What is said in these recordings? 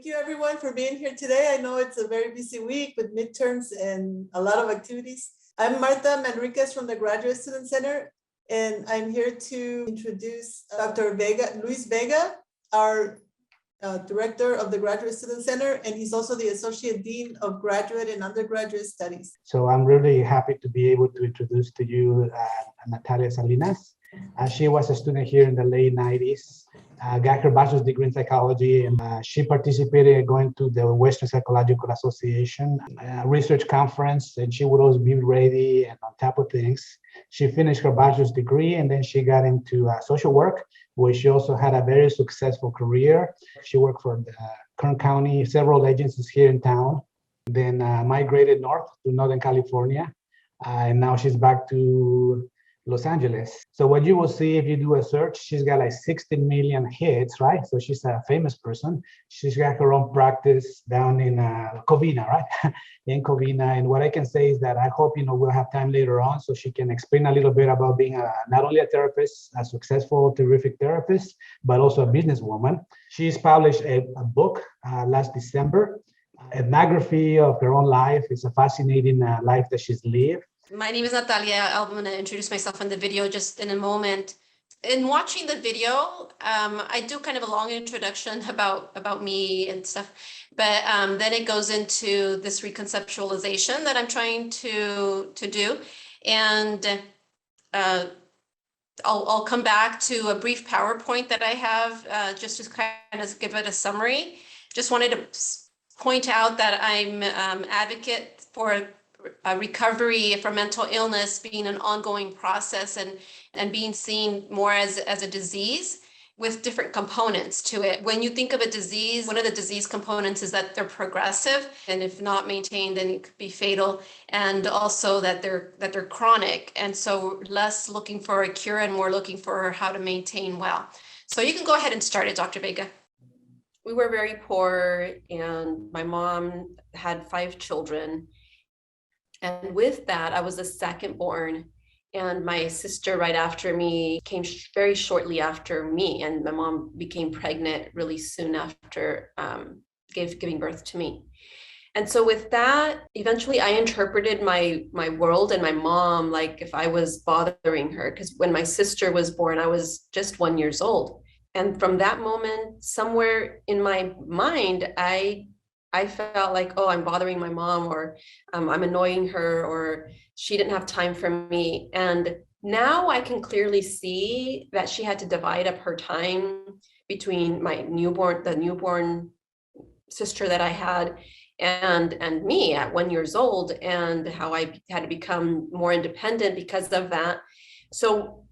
Thank you everyone for being here today. I know it's a very busy week with midterms and a lot of activities. I'm Marta Manriquez from the Graduate Student Center, and I'm here to introduce Dr. Luis Vega, our director of the Graduate Student Center, and he's also the Associate Dean of Graduate and Undergraduate Studies. So I'm really happy to be able to introduce to you Natalia Salinas. She was a student here in the late 90s, got her bachelor's degree in psychology, and she participated going to the Western Psychological Association research conference, and she would always be ready and on top of things. She finished her bachelor's degree, and then she got into social work, where she also had a very successful career. She worked for the Kern County, several agencies here in town, then migrated north to Northern California, and now she's back to Los Angeles. So what you will see if you do a search, she's got like 16 million hits, right? So she's a famous person. She's got her own practice down in Covina, right? In Covina. And what I can say is that I hope, we'll have time later on so she can explain a little bit about being not only a therapist, a successful, terrific therapist, but also a businesswoman. She's published a book last December, ethnography of her own life. It's a fascinating life that she's lived. My name is Natalia. I'm going to introduce myself in the video just in a moment. In watching the video, I do kind of a long introduction about me and stuff, but then it goes into this reconceptualization that I'm trying to do. And I'll come back to a brief PowerPoint that I have just to kind of give it a summary. Just wanted to point out that I'm advocate for recovery from mental illness being an ongoing process and being seen more as a disease with different components to it. When you think of a disease, one of the disease components is that they're progressive, and if not maintained, then it could be fatal, and also that they're chronic, and so less looking for a cure and more looking for how to maintain well. So you can go ahead and start it, Dr. Vega. We were very poor, and my mom had 5 children. And with that, I was the second born, and my sister right after me came very shortly after me, and my mom became pregnant really soon after giving birth to me. And so with that, eventually I interpreted my world and my mom like if I was bothering her, because when my sister was born, I was just 1 year old. And from that moment, somewhere in my mind, I felt like, oh, I'm bothering my mom, or I'm annoying her, or she didn't have time for me. And now I can clearly see that she had to divide up her time between the newborn sister that I had and me at 1 year old, and how I had to become more independent because of that. So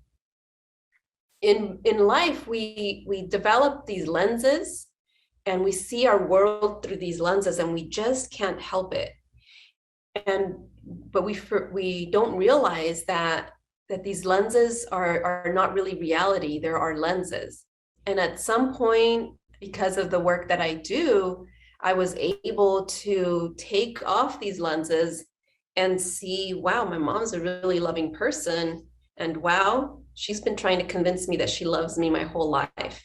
in life, we develop these lenses, and we see our world through these lenses, and we just can't help it. But we don't realize that these lenses are not really reality. They're our lenses. And at some point, because of the work that I do, I was able to take off these lenses and see, wow, my mom's a really loving person. And wow, she's been trying to convince me that she loves me my whole life.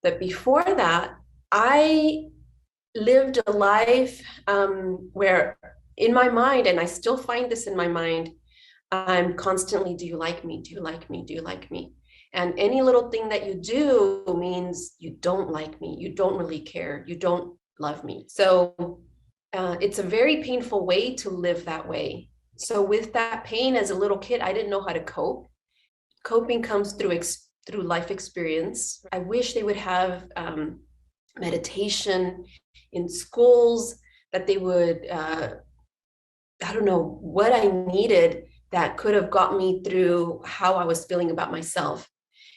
But before that, I lived a life where in my mind, and I still find this in my mind, I'm constantly, do you like me? Do you like me? Do you like me? And any little thing that you do means you don't like me. You don't really care. You don't love me. So it's a very painful way to live that way. So with that pain as a little kid, I didn't know how to cope. Coping comes through life experience. I wish they would have meditation in schools, that they would, I don't know what I needed that could have got me through how I was feeling about myself,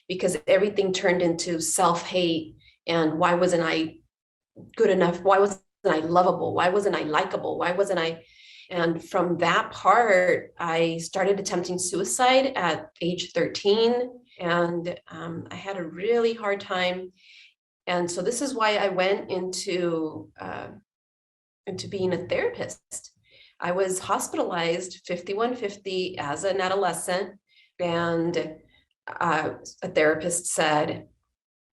because everything turned into self-hate. And why wasn't I good enough? Why wasn't I lovable? Why wasn't I likable? Why wasn't I? And from that part, I started attempting suicide at age 13, and I had a really hard time. And so this is why I went into being a therapist. I was hospitalized 5150 as an adolescent, and a therapist said,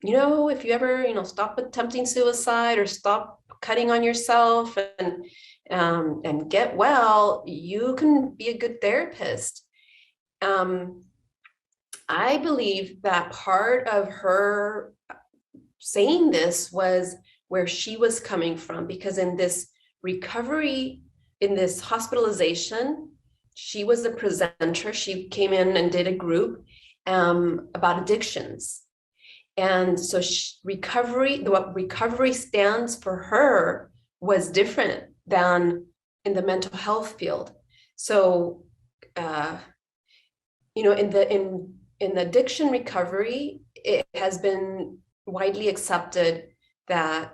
if you ever, stop attempting suicide or stop cutting on yourself and get well, you can be a good therapist. I believe that part of her saying this was where she was coming from, because in this recovery, in this hospitalization, she was the presenter. She came in and did a group about addictions. And so what recovery stands for her was different than in the mental health field. So, in the addiction recovery, it has been widely accepted that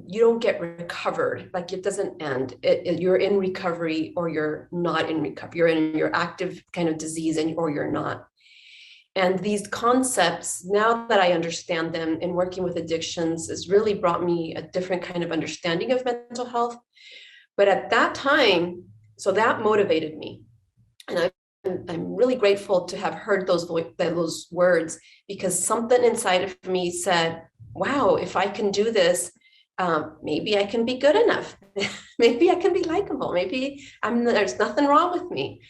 you don't get recovered, like it doesn't end. You're in recovery or you're not in recovery. You're in your active kind of disease or you're not. And these concepts, now that I understand them in working with addictions, has really brought me a different kind of understanding of mental health. But at that time, so that motivated me. And I'm really grateful to have heard those words, because something inside of me said, wow, if I can do this, maybe I can be good enough. Maybe I can be likable. Maybe there's nothing wrong with me.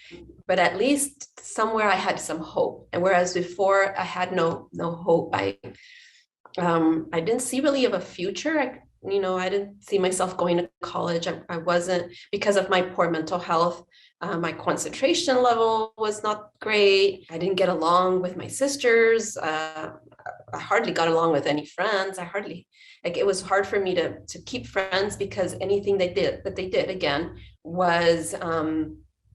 But at least somewhere I had some hope. And whereas before I had no hope, I didn't see really of a future. I didn't see myself going to college. I wasn't, because of my poor mental health. My concentration level was not great. I didn't get along with my sisters. I hardly got along with any friends. It was hard for me to keep friends, because anything they did again was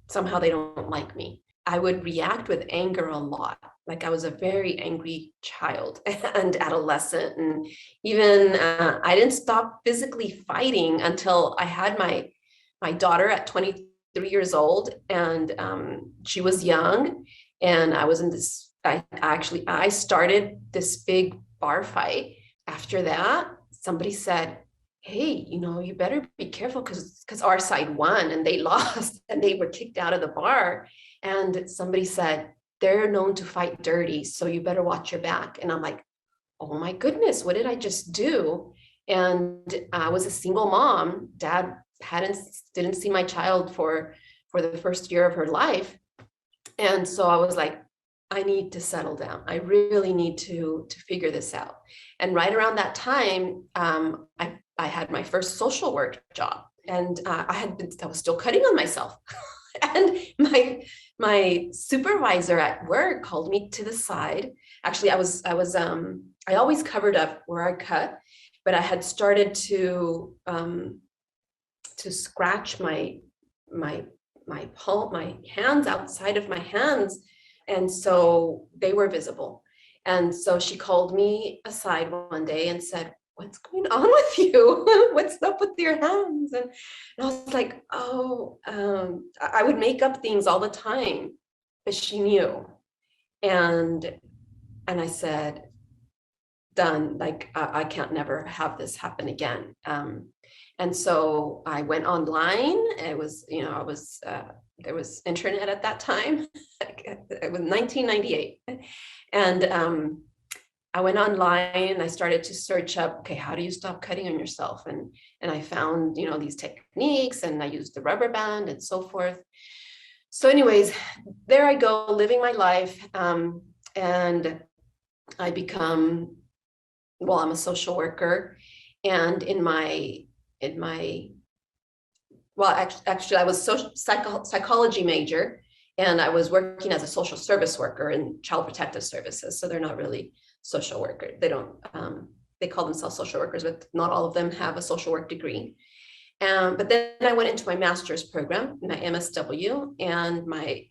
somehow they don't like me. I would react with anger a lot. Like I was a very angry child and adolescent. And even I didn't stop physically fighting until I had my daughter at 23 years old. And she was young. And I was in this, I started this big bar fight. After that, somebody said, hey, you better be careful, because our side won and they lost and they were kicked out of the bar. And somebody said, they're known to fight dirty, so you better watch your back. And I'm like, oh my goodness, what did I just do? And I was a single mom. Dad didn't see my child for the first year of her life. And so I was like, I need to settle down. I really need to figure this out. And right around that time, I had my first social work job, and I was still cutting on myself. And my supervisor at work called me to the side. Actually, I always covered up where I cut, but I had started to scratch my hands, outside of my hands. And so they were visible. And so she called me aside one day and said, what's going on with you? What's up with your hands? And I was like, I would make up things all the time, but she knew. And I said, done, like, I can't never have this happen again. And so I went online. It was, there was internet at that time. It was 1998. And I went online and I started to search up, okay, how do you stop cutting on yourself? And I found, these techniques, and I used the rubber band and so forth. So anyways, there I go, living my life. And I become, I'm a social worker. And actually I was psychology major, and I was working as a social service worker in child protective services. So they're not really social worker. They don't, they call themselves social workers, but not all of them have a social work degree. But then I went into my master's program, my M.S.W. and my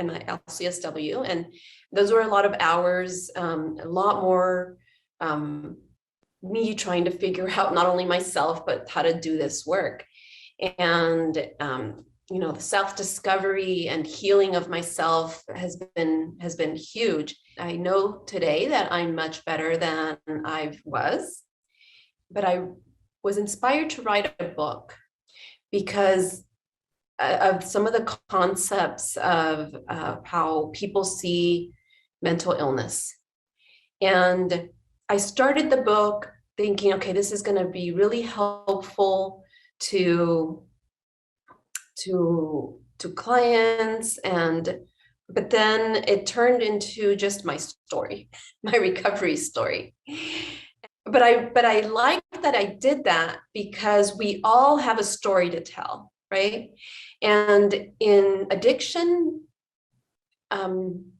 CSUB, and those were a lot of hours, a lot more me trying to figure out not only myself, but how to do this work. And the self-discovery and healing of myself has been huge. I know today that I'm much better than I was, but I was inspired to write a book because of some of the concepts of how people see mental illness. And I started the book thinking, okay, this is going to be really helpful to clients, but then it turned into just my story, my recovery story. But I like that I did that because we all have a story to tell, right? And in addiction,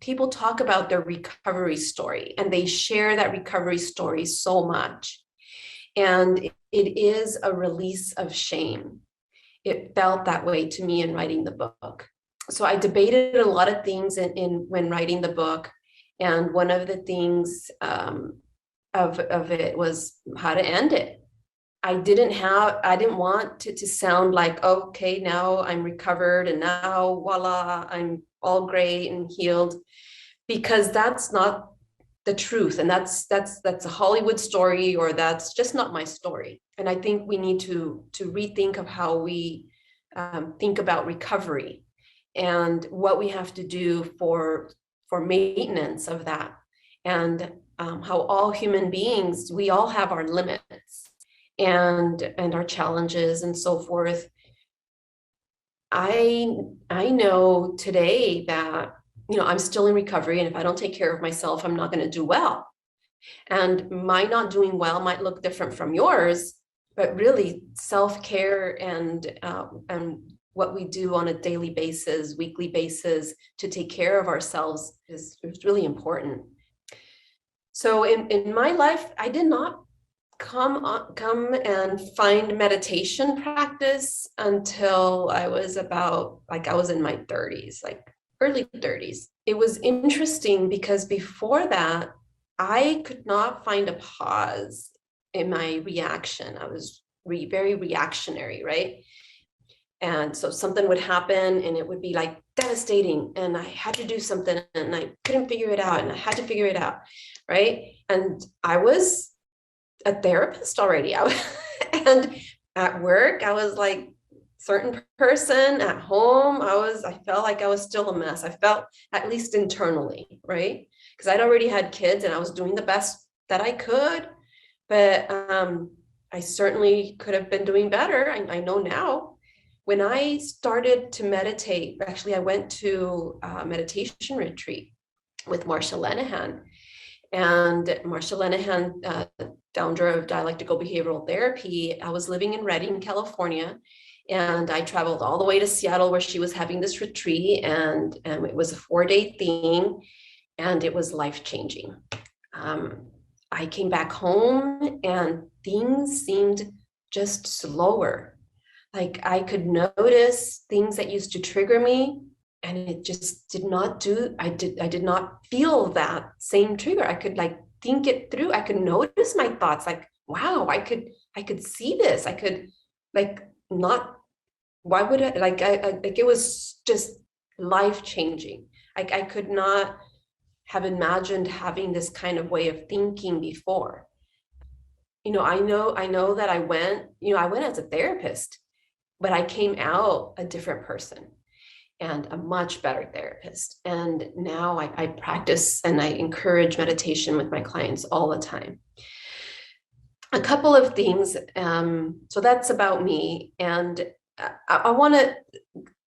people talk about their recovery story, and they share that recovery story so much. And it is a release of shame. It felt that way to me in writing the book. So I debated a lot of things when writing the book. And one of the things of it was how to end it. I didn't want to sound like, okay, now I'm recovered and now voila, I'm all great and healed, because that's not the truth. And that's a Hollywood story, or that's just not my story. And I think we need to rethink of how we think about recovery and what we have to do for maintenance of that. And how all human beings, we all have our limits and our challenges and so forth. I know today that, I'm still in recovery, and if I don't take care of myself, I'm not going to do well. And my not doing well might look different from yours, but really self-care and what we do on a daily basis, weekly basis to take care of ourselves is really important. So in my life, I did not come and find meditation practice until I was about, I was in my 30s, early 30s. It was interesting because before that, I could not find a pause in my reaction. I was very reactionary, right? And so something would happen and it would be devastating, and I had to do something and I couldn't figure it out, and I had to figure it out, right? And I was a therapist already. And at work, I was like certain person. At home, I felt like I was still a mess. I felt, at least internally, right? Because I'd already had kids and I was doing the best that I could, but I certainly could have been doing better. I know now. When I started to meditate, actually, I went to a meditation retreat with Marsha Linehan. And Marsha Linehan, founder of dialectical behavioral therapy, I was living in Redding, California, and I traveled all the way to Seattle where she was having this retreat, and it was a 4-day thing, and it was life-changing. I came back home and things seemed just slower. I could notice things that used to trigger me, and it just did not I did not feel that same trigger. I could think it through. I could notice my thoughts, wow, I could see this. I could not, why would I, it was just life-changing. I could not have imagined having this kind of way of thinking before. I know that I went as a therapist, but I came out a different person and a much better therapist. And now I practice and I encourage meditation with my clients all the time. A couple of things. So that's about me. And I want to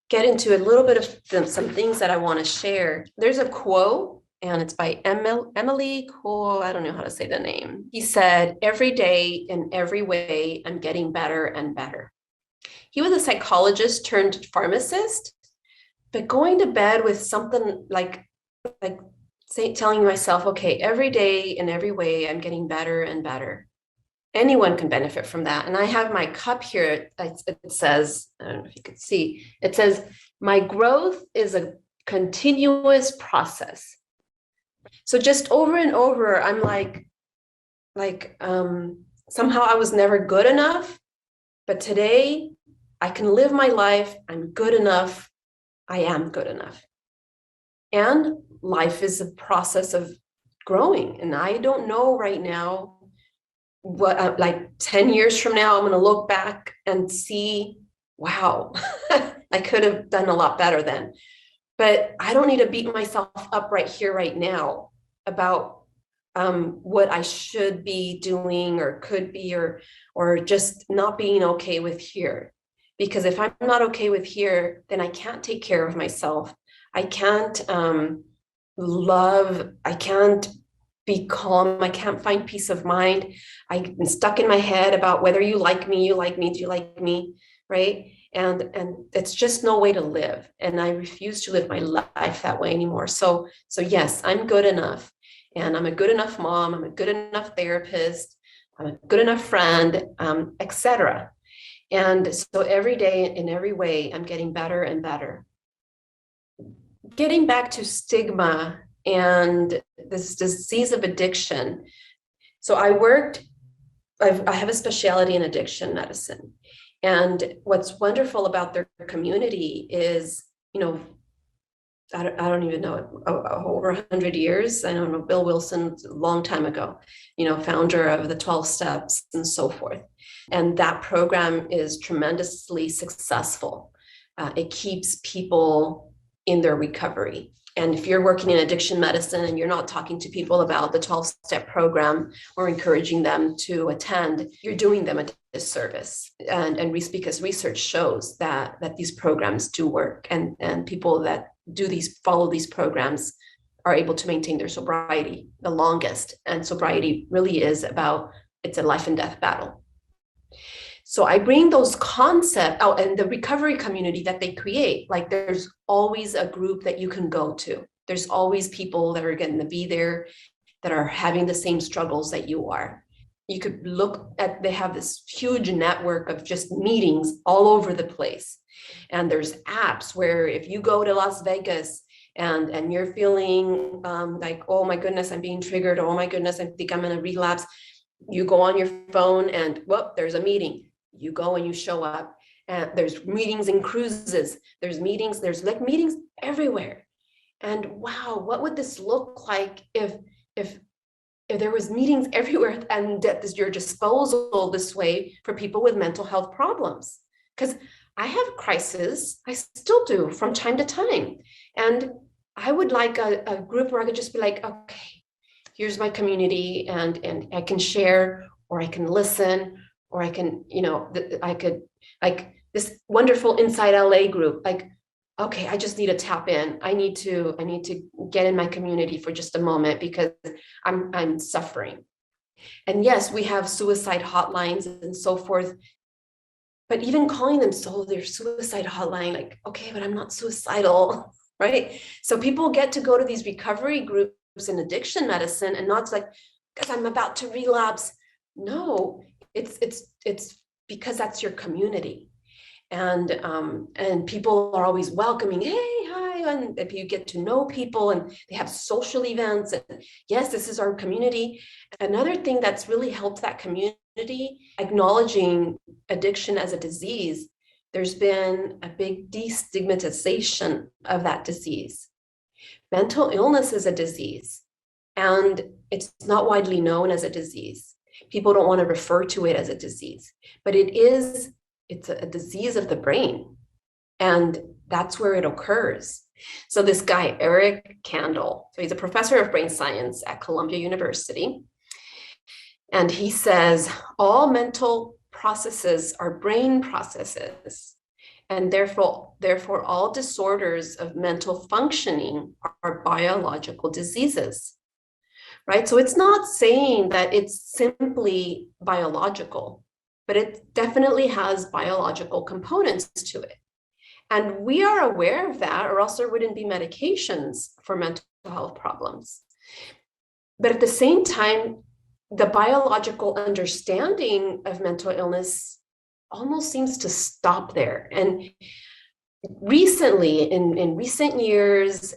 get into a little bit of some things that I want to share. There's a quote, and it's by Emily Cole. I don't know how to say the name. He said, "Every day in every way, I'm getting better and better." He was a psychologist turned pharmacist, but going to bed with something telling myself, okay, every day in every way, I'm getting better and better. Anyone can benefit from that. And I have my cup here. It says, I don't know if you could see, it says, "My growth is a continuous process." So just over and over, I'm somehow I was never good enough, but today I can live my life. I'm good enough. I am good enough. And life is a process of growing. And I don't know right now what, 10 years from now, I'm going to look back and see, wow, I could have done a lot better then. But I don't need to beat myself up right here, right now about what I should be doing or could be, or just not being okay with here. Because if I'm not okay with here, then I can't take care of myself. I can't love, I can't be calm, I can't find peace of mind. I'm stuck in my head about whether you like me, do you like me, right? And it's just no way to live. And I refuse to live my life that way anymore. So yes, I'm good enough. And I'm a good enough mom, I'm a good enough therapist, I'm a good enough friend, etc. And so every day in every way, I'm getting better and better. Getting back to stigma and this disease of addiction. So I have a specialty in addiction medicine. And what's wonderful about their community is, I don't even know, over 100 years. I don't know, Bill Wilson, a long time ago, founder of the 12 steps and so forth. And that program is tremendously successful. It keeps people in their recovery. And if you're working in addiction medicine and you're not talking to people about the 12-step program or encouraging them to attend, you're doing them a disservice. And because research shows that these programs do work, and people that follow these programs are able to maintain their sobriety the longest. And sobriety really is it's a life and death battle. So I bring those concepts out, and the recovery community that they create, like there's always a group that you can go to. There's always people that are going to be there that are having the same struggles that you are. You could they have this huge network of just meetings all over the place. And there's apps where if you go to Las Vegas and you're feeling like, oh my goodness, I'm being triggered. Oh my goodness, I think I'm in a relapse. You go on your phone and there's a meeting. You go and you show up, and there's meetings in cruises. There's meetings everywhere. And wow, what would this look like if there was meetings everywhere and at your disposal this way for people with mental health problems? Because I have crises, I still do from time to time. And I would like a group where I could just be like, okay, here's my community, and I can share, or I can listen, or I can, I could, like this wonderful Inside LA group, like, okay, I just need to tap in. I need to get in my community for just a moment because I'm suffering. And yes, we have suicide hotlines and so forth, but even calling them their suicide hotline, like, okay, but I'm not suicidal, right? So people get to go to these recovery groups in addiction medicine and not like, because I'm about to relapse. No, it's because that's your community. And people are always welcoming, hey, hi, and if you get to know people, and they have social events, and yes, this is our community. Another thing that's really helped that community, acknowledging addiction as a disease, there's been a big destigmatization of that disease. Mental illness is a disease, and it's not widely known as a disease. People don't want to refer to it as a disease, but it's a disease of the brain, and that's where it occurs. So this guy, Eric Kandel, so he's a professor of brain science at Columbia University, and he says all mental processes are brain processes, and therefore all disorders of mental functioning are biological diseases. Right? So it's not saying that it's simply biological, but it definitely has biological components to it. And we are aware of that, or else there wouldn't be medications for mental health problems. But at the same time, the biological understanding of mental illness almost seems to stop there. And recently, in recent years,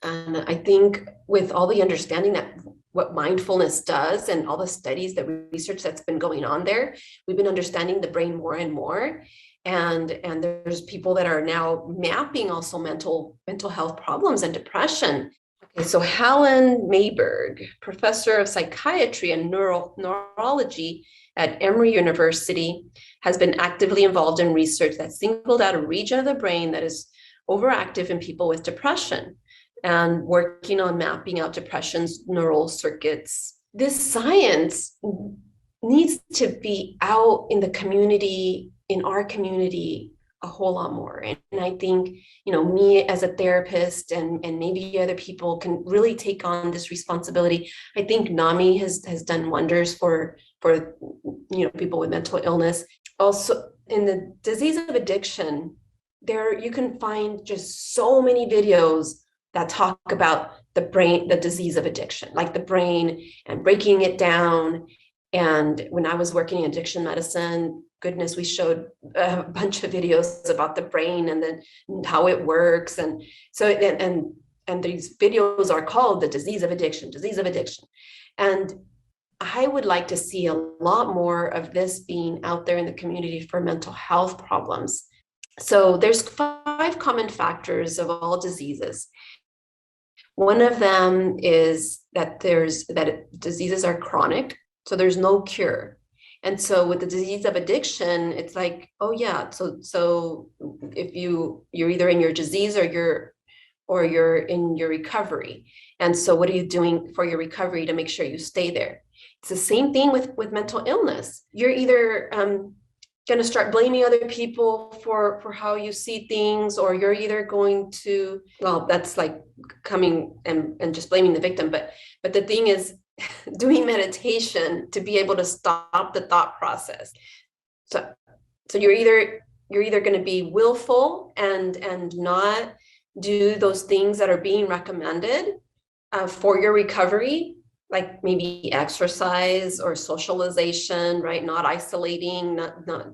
and I think with all the understanding that what mindfulness does and all the studies, the research that's been going on there, we've been understanding the brain more and more. And there's people that are now mapping also mental health problems and depression. Okay, so Helen Mayberg, professor of psychiatry and neurology at Emory University, has been actively involved in research that singled out a region of the brain that is overactive in people with depression. and working on mapping out depression's neural circuits. This science needs to be out in the community, in our community, a whole lot more. And I think, me as a therapist and maybe other people can really take on this responsibility. I think NAMI has done wonders for people with mental illness. Also, in the disease of addiction, there you can find just so many videos that talk about the brain, the disease of addiction, like the brain and breaking it down. And when I was working in addiction medicine, goodness, we showed a bunch of videos about the brain and then how it works. And so, and these videos are called the disease of addiction. And I would like to see a lot more of this being out there in the community for mental health problems. So there's 5 common factors of all diseases. One of them is that diseases are chronic, so there's no cure. And so with the disease of addiction, it's like, oh yeah, so if you're either in your disease or you're in your recovery. And so what are you doing for your recovery to make sure you stay there? It's the same thing with mental illness. You're either going to start blaming other people for how you see things, or you're either going to, well, that's like coming and just blaming the victim. But the thing is, doing meditation to be able to stop the thought process. So you're either going to be willful and not do those things that are being recommended for your recovery, like maybe exercise or socialization, right? Not isolating, not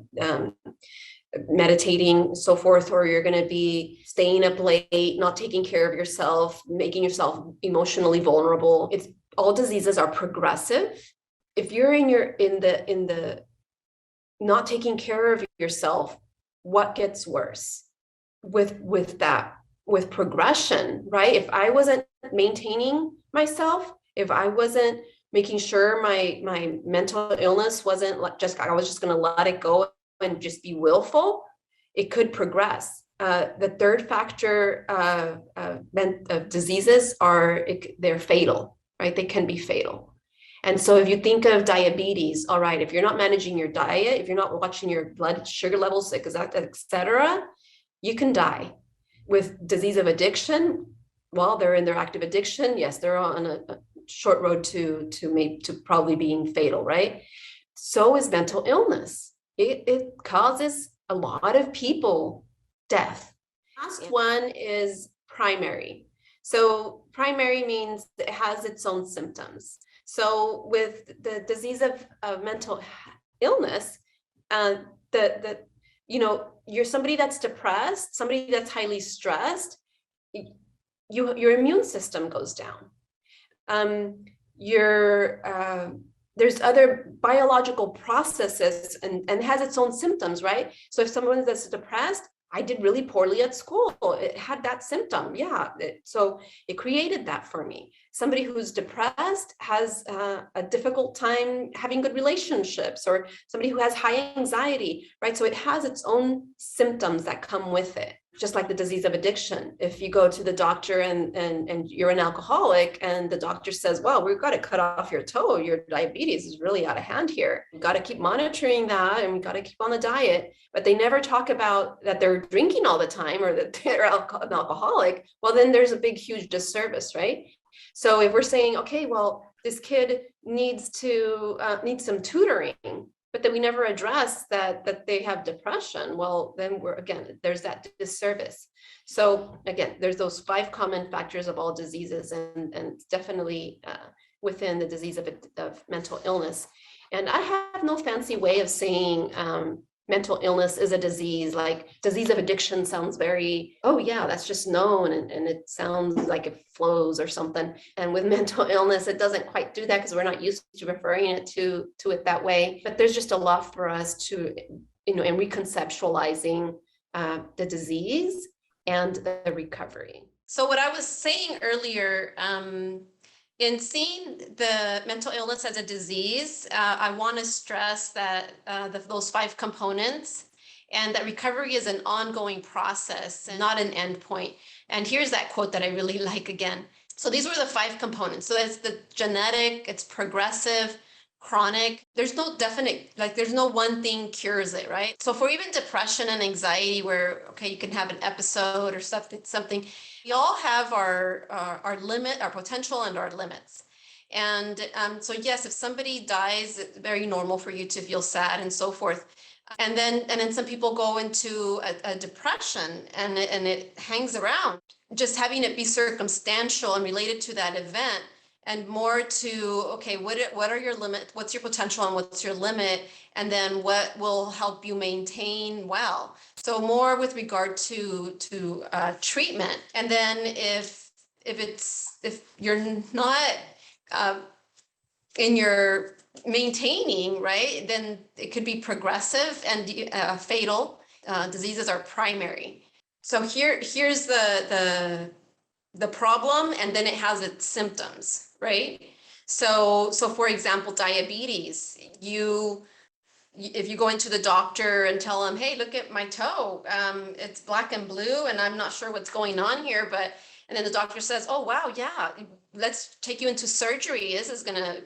meditating, so forth, or you're going to be staying up late, not taking care of yourself, making yourself emotionally vulnerable. It's all diseases are progressive. If you're in the not taking care of yourself, what gets worse with progression, right? If I wasn't maintaining myself, if I wasn't making sure my mental illness wasn't I was just going to let it go and just be willful, it could progress. The third factor of diseases they're fatal, right? They can be fatal. And so if you think of diabetes, all right, if you're not managing your diet, if you're not watching your blood sugar levels, et cetera, you can die. With disease of addiction, well, they're in their active addiction. Yes, they're on a short road to probably being fatal, right? So is mental illness. It causes a lot of people death. Last one is primary. So primary means it has its own symptoms. So with the disease of mental illness, you're somebody that's depressed, somebody that's highly stressed, your immune system goes down. There's other biological processes and has its own symptoms, right? So if someone that's depressed, I did really poorly at school, it had that symptom. Yeah. So it created that for me. Somebody who's depressed has a difficult time having good relationships, or somebody who has high anxiety, right? So it has its own symptoms that come with it. Just like the disease of addiction. If you go to the doctor and you're an alcoholic and the doctor says, well, we've got to cut off your toe, your diabetes is really out of hand here. We've got to keep monitoring that and we've got to keep on the diet. But they never talk about that they're drinking all the time or that they're an alcoholic. Well, then there's a big, huge disservice, right? So if we're saying, okay, well, this kid needs some tutoring, but then we never address that they have depression, well, then there's that disservice. So again, there's those 5 common factors of all diseases, and definitely within the disease of mental illness. And I have no fancy way of saying mental illness is a disease. Like disease of addiction sounds very, oh yeah, that's just known, and it sounds like it flows or something. And with mental illness, it doesn't quite do that because we're not used to referring it to it that way. But there's just a lot for us to, in reconceptualizing the disease and the recovery. So what I was saying earlier, in seeing the mental illness as a disease, I want to stress that those 5 components, and that recovery is an ongoing process and not an end point. And here's that quote that I really like again. So these were the 5 components. So that's the genetic, it's progressive, chronic. There's no definite, like there's no one thing cures it, right? So for even depression and anxiety, where, okay, you can have an episode or something, we all have our limit, our potential and our limits. And so yes, if somebody dies, it's very normal for you to feel sad and so forth. And then some people go into a depression and it hangs around. Just having it be circumstantial and related to that event, and more to, okay, what are your limits? What's your potential and what's your limit? And then what will help you maintain well? So more with regard to treatment. And then if you're not in your maintaining, right, then it could be progressive and fatal. Diseases are primary. So here's the problem, and then it has its symptoms, right? So for example, diabetes, if you go into the doctor and tell them, hey, look at my toe, it's black and blue and I'm not sure what's going on here, and then the doctor says, oh, wow, yeah, let's take you into surgery. This is gonna,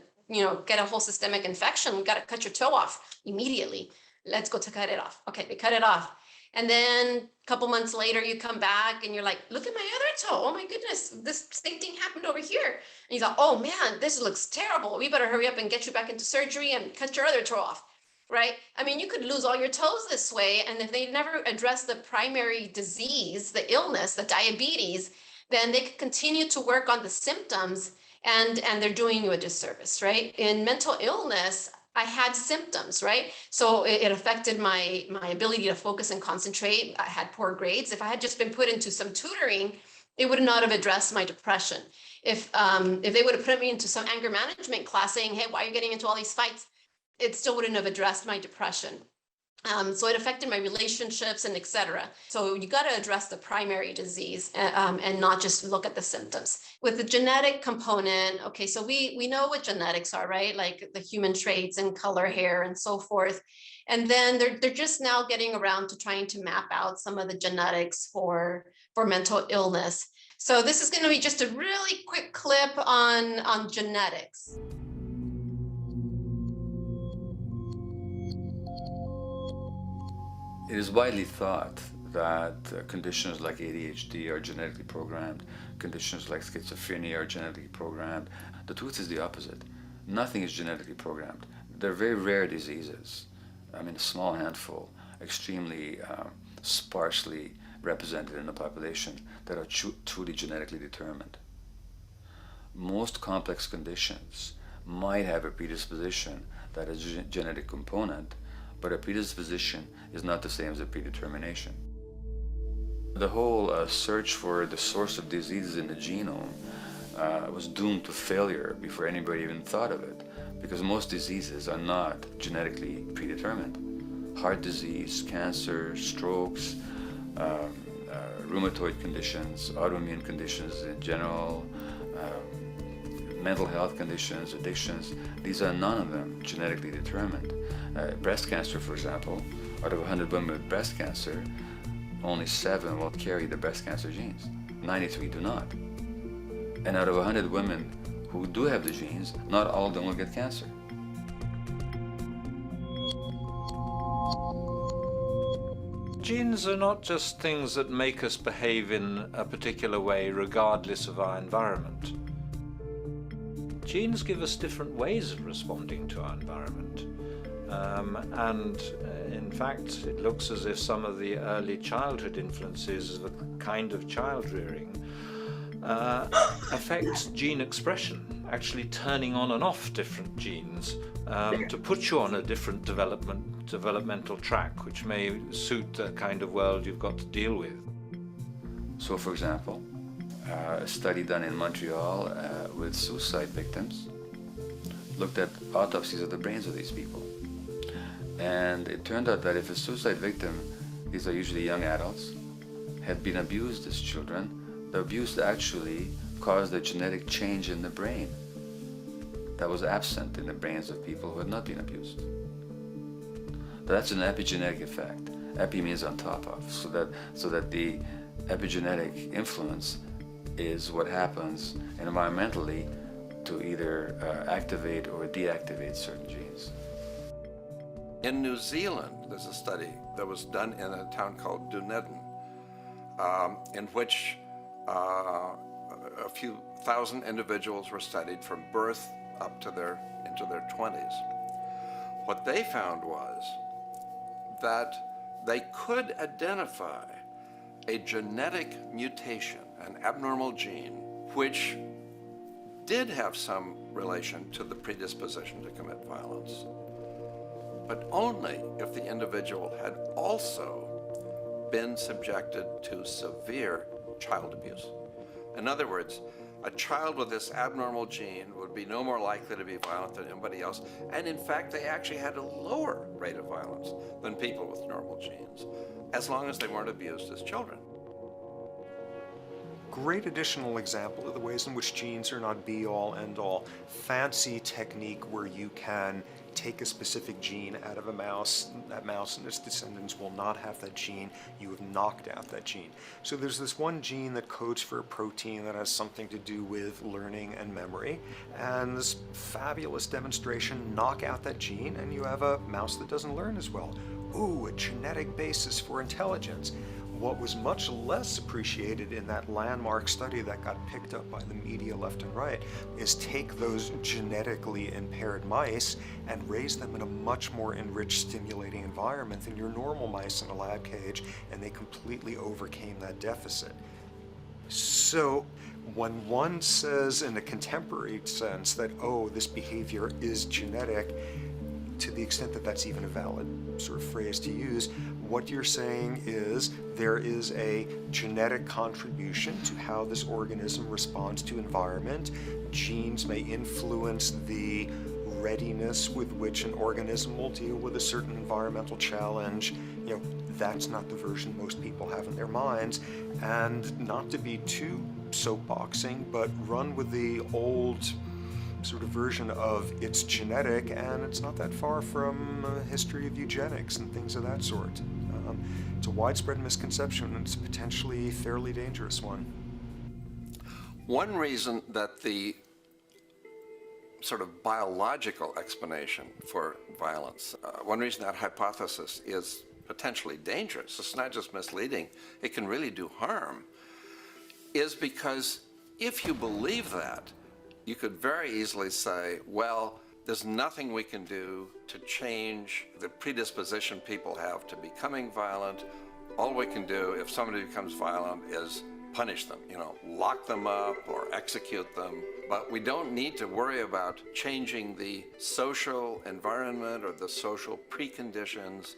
get a whole systemic infection. We gotta cut your toe off immediately. Let's go to cut it off. Okay, they cut it off. And then a couple months later, you come back and you're like, look at my other toe. Oh my goodness, this same thing happened over here. And you thought, oh man, this looks terrible. We better hurry up and get you back into surgery and cut your other toe off, right? I mean, you could lose all your toes this way. And if they never address the primary disease, the illness, the diabetes, then they could continue to work on the symptoms and they're doing you a disservice, right? In mental illness, I had symptoms, right? So it affected my ability to focus and concentrate. I had poor grades. If I had just been put into some tutoring, it would not have addressed my depression. If they would have put me into some anger management class saying, hey, why are you getting into all these fights? It still wouldn't have addressed my depression. So it affected my relationships and etc. So you got to address the primary disease and not just look at the symptoms. With the genetic component, okay, so we know what genetics are, right? Like the human traits and color, hair, and so forth. And then they're just now getting around to trying to map out some of the genetics for mental illness. So this is going to be just a really quick clip on genetics. It is widely thought that conditions like ADHD are genetically programmed, conditions like schizophrenia are genetically programmed. The truth is the opposite. Nothing is genetically programmed. They're very rare diseases. I mean, a small handful, extremely sparsely represented in the population that are truly genetically determined. Most complex conditions might have a predisposition that is a genetic component, but a predisposition is not the same as a predetermination. The whole search for the source of diseases in the genome was doomed to failure before anybody even thought of it, because most diseases are not genetically predetermined. Heart disease, cancer, strokes, rheumatoid conditions, autoimmune conditions in general, mental health conditions, addictions, these are none of them genetically determined. Breast cancer, for example, out of 100 women with breast cancer, only 7 will carry the breast cancer genes. 93 do not. And out of 100 women who do have the genes, not all of them will get cancer. Genes are not just things that make us behave in a particular way regardless of our environment. Genes give us different ways of responding to our environment. In fact, it looks as if some of the early childhood influences of a kind of child rearing affect gene expression, actually turning on and off different genes to put you on a different developmental track, which may suit the kind of world you've got to deal with. So, for example, a study done in Montreal with suicide victims looked at autopsies of the brains of these people. And it turned out that if a suicide victim, these are usually young adults, had been abused as children, the abuse actually caused a genetic change in the brain that was absent in the brains of people who had not been abused. That's an epigenetic effect. Epi means on top of, so that the epigenetic influence is what happens environmentally to either activate or deactivate certain genes. In New Zealand, there's a study that was done in a town called Dunedin, in which a few thousand individuals were studied from birth up to into their 20s. What they found was that they could identify a genetic mutation, an abnormal gene, which did have some relation to the predisposition to commit violence, but only if the individual had also been subjected to severe child abuse. In other words, a child with this abnormal gene would be no more likely to be violent than anybody else, and in fact they actually had a lower rate of violence than people with normal genes, as long as they weren't abused as children. Great additional example of the ways in which genes are not be-all, end-all. Fancy technique where you can take a specific gene out of a mouse, that mouse and its descendants will not have that gene, you have knocked out that gene. So there's this one gene that codes for a protein that has something to do with learning and memory, and this fabulous demonstration, knock out that gene and you have a mouse that doesn't learn as well. Ooh, a genetic basis for intelligence. What was much less appreciated in that landmark study that got picked up by the media left and right is take those genetically impaired mice and raise them in a much more enriched, stimulating environment than your normal mice in a lab cage, and they completely overcame that deficit. So when one says in a contemporary sense that, oh, this behavior is genetic, to the extent that that's even a valid sort of phrase to use, what you're saying is there is a genetic contribution to how this organism responds to environment. Genes may influence the readiness with which an organism will deal with a certain environmental challenge. You know, that's not the version most people have in their minds. And not to be too soapboxing, but run with the old sort of version of it's genetic, and it's not that far from a history of eugenics and things of that sort. It's a widespread misconception, and it's a potentially fairly dangerous one. One reason that the sort of biological explanation for violence, one reason that hypothesis is potentially dangerous, it's not just misleading, it can really do harm, is because if you believe that, you could very easily say, well, there's nothing we can do to change the predisposition people have to becoming violent. All we can do if somebody becomes violent is punish them, lock them up or execute them. But we don't need to worry about changing the social environment or the social preconditions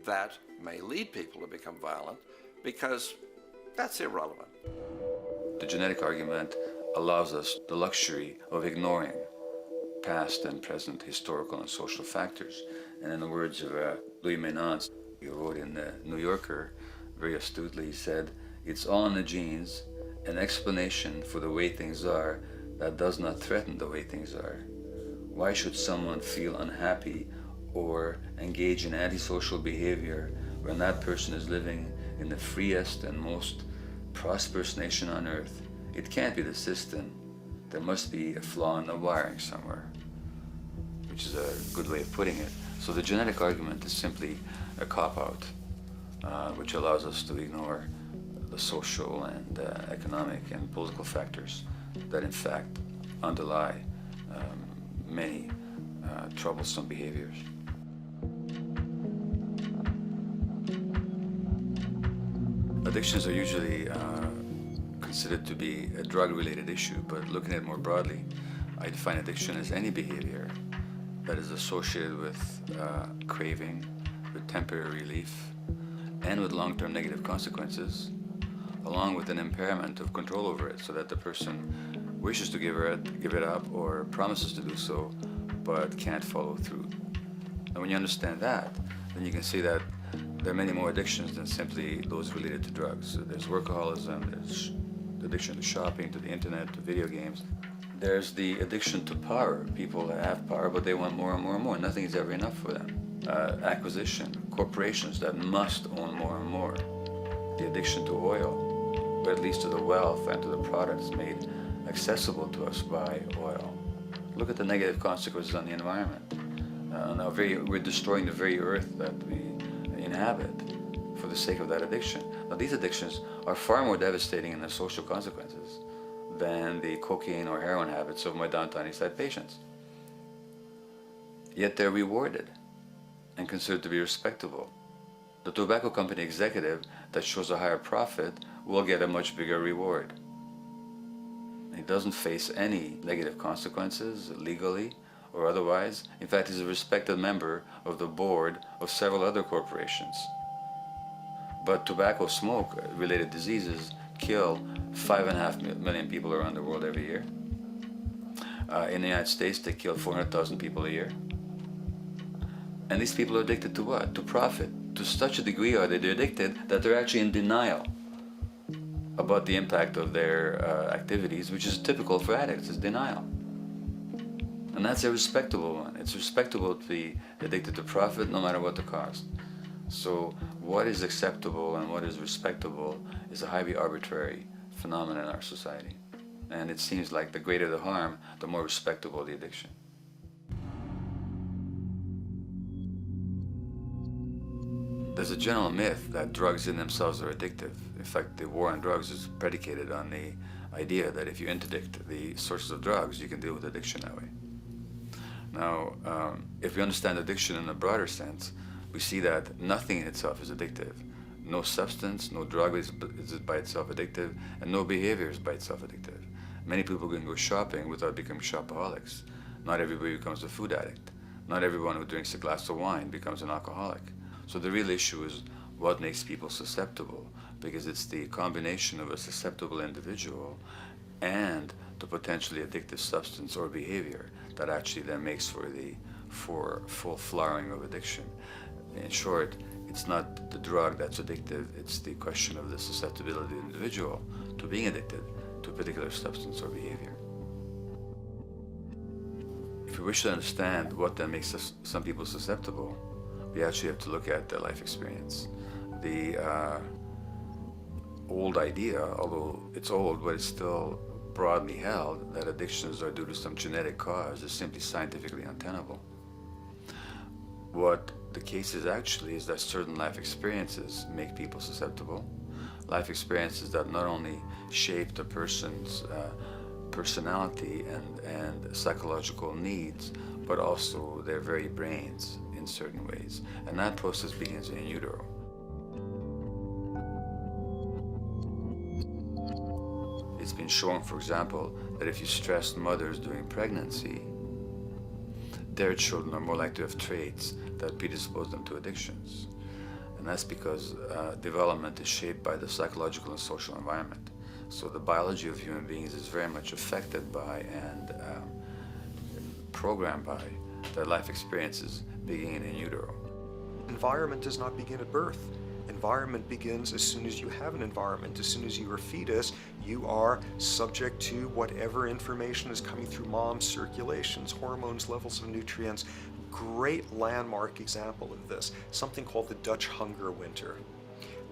that may lead people to become violent, because that's irrelevant. The genetic argument allows us the luxury of ignoring past and present historical and social factors. And in the words of Louis Menand, he wrote in the New Yorker, very astutely, he said, "It's all in the genes, an explanation for the way things are that does not threaten the way things are. Why should someone feel unhappy or engage in antisocial behavior when that person is living in the freest and most prosperous nation on earth? It can't be the system. There must be a flaw in the wiring somewhere," which is a good way of putting it. So the genetic argument is simply a cop-out, which allows us to ignore the social and economic and political factors that in fact underlie many troublesome behaviors. Addictions are usually considered to be a drug-related issue, but looking at it more broadly, I define addiction as any behavior that is associated with craving, with temporary relief, and with long-term negative consequences, along with an impairment of control over it, so that the person wishes to give it up or promises to do so, but can't follow through. And when you understand that, then you can see that there are many more addictions than simply those related to drugs. So there's workaholism, there's the addiction to shopping, to the internet, to video games. There's the addiction to power. People have power, but they want more and more and more. Nothing is ever enough for them. acquisition, corporations that must own more and more, the addiction to oil, or at least to the wealth and to the products made accessible to us by oil. Look at the negative consequences on the environment. We're destroying the very earth that we inhabit for the sake of that addiction. Now, these addictions are far more devastating in their social consequences than the cocaine or heroin habits of my downtown East Side patients. Yet they're rewarded and considered to be respectable. The tobacco company executive that shows a higher profit will get a much bigger reward. He doesn't face any negative consequences legally or otherwise. In fact, he's a respected member of the board of several other corporations. But tobacco smoke-related diseases kill 5.5 million people around the world every year. In the United States, they kill 400,000 people a year. And these people are addicted to what? To profit. To such a degree are they addicted that they're actually in denial about the impact of their activities, which is typical for addicts, is denial. And that's a respectable one. It's respectable to be addicted to profit no matter what the cost. So what is acceptable and what is respectable is a highly arbitrary phenomenon in our society. And it seems like the greater the harm, the more respectable the addiction. There's a general myth that drugs in themselves are addictive. In fact, the war on drugs is predicated on the idea that if you interdict the sources of drugs, you can deal with addiction that way. Now, if we understand addiction in a broader sense, we see that nothing in itself is addictive. No substance, no drug is by itself addictive, and no behavior is by itself addictive. Many people can go shopping without becoming shopaholics. Not everybody becomes a food addict. Not everyone who drinks a glass of wine becomes an alcoholic. So the real issue is what makes people susceptible, because it's the combination of a susceptible individual and the potentially addictive substance or behavior that actually then makes for full flowering of addiction. In short, it's not the drug that's addictive, it's the question of the susceptibility of the individual to being addicted to a particular substance or behavior. If we wish to understand what then makes some people susceptible, we actually have to look at their life experience. The old idea, although it's old, but it's still broadly held, that addictions are due to some genetic cause is simply scientifically untenable. What the case is actually is that certain life experiences make people susceptible. Life experiences that not only shape the person's personality and psychological needs, but also their very brains in certain ways. And that process begins in utero. It's been shown, for example, that if you stress mothers during pregnancy, their children are more likely to have traits that predispose them to addictions. And that's because development is shaped by the psychological and social environment. So the biology of human beings is very much affected by and programmed by their life experiences beginning in utero. Environment does not begin at birth. Environment begins as soon as you have an environment. As soon as you are a fetus, you are subject to whatever information is coming through mom's circulations, hormones, levels of nutrients. Great landmark example of this, something called the Dutch hunger winter.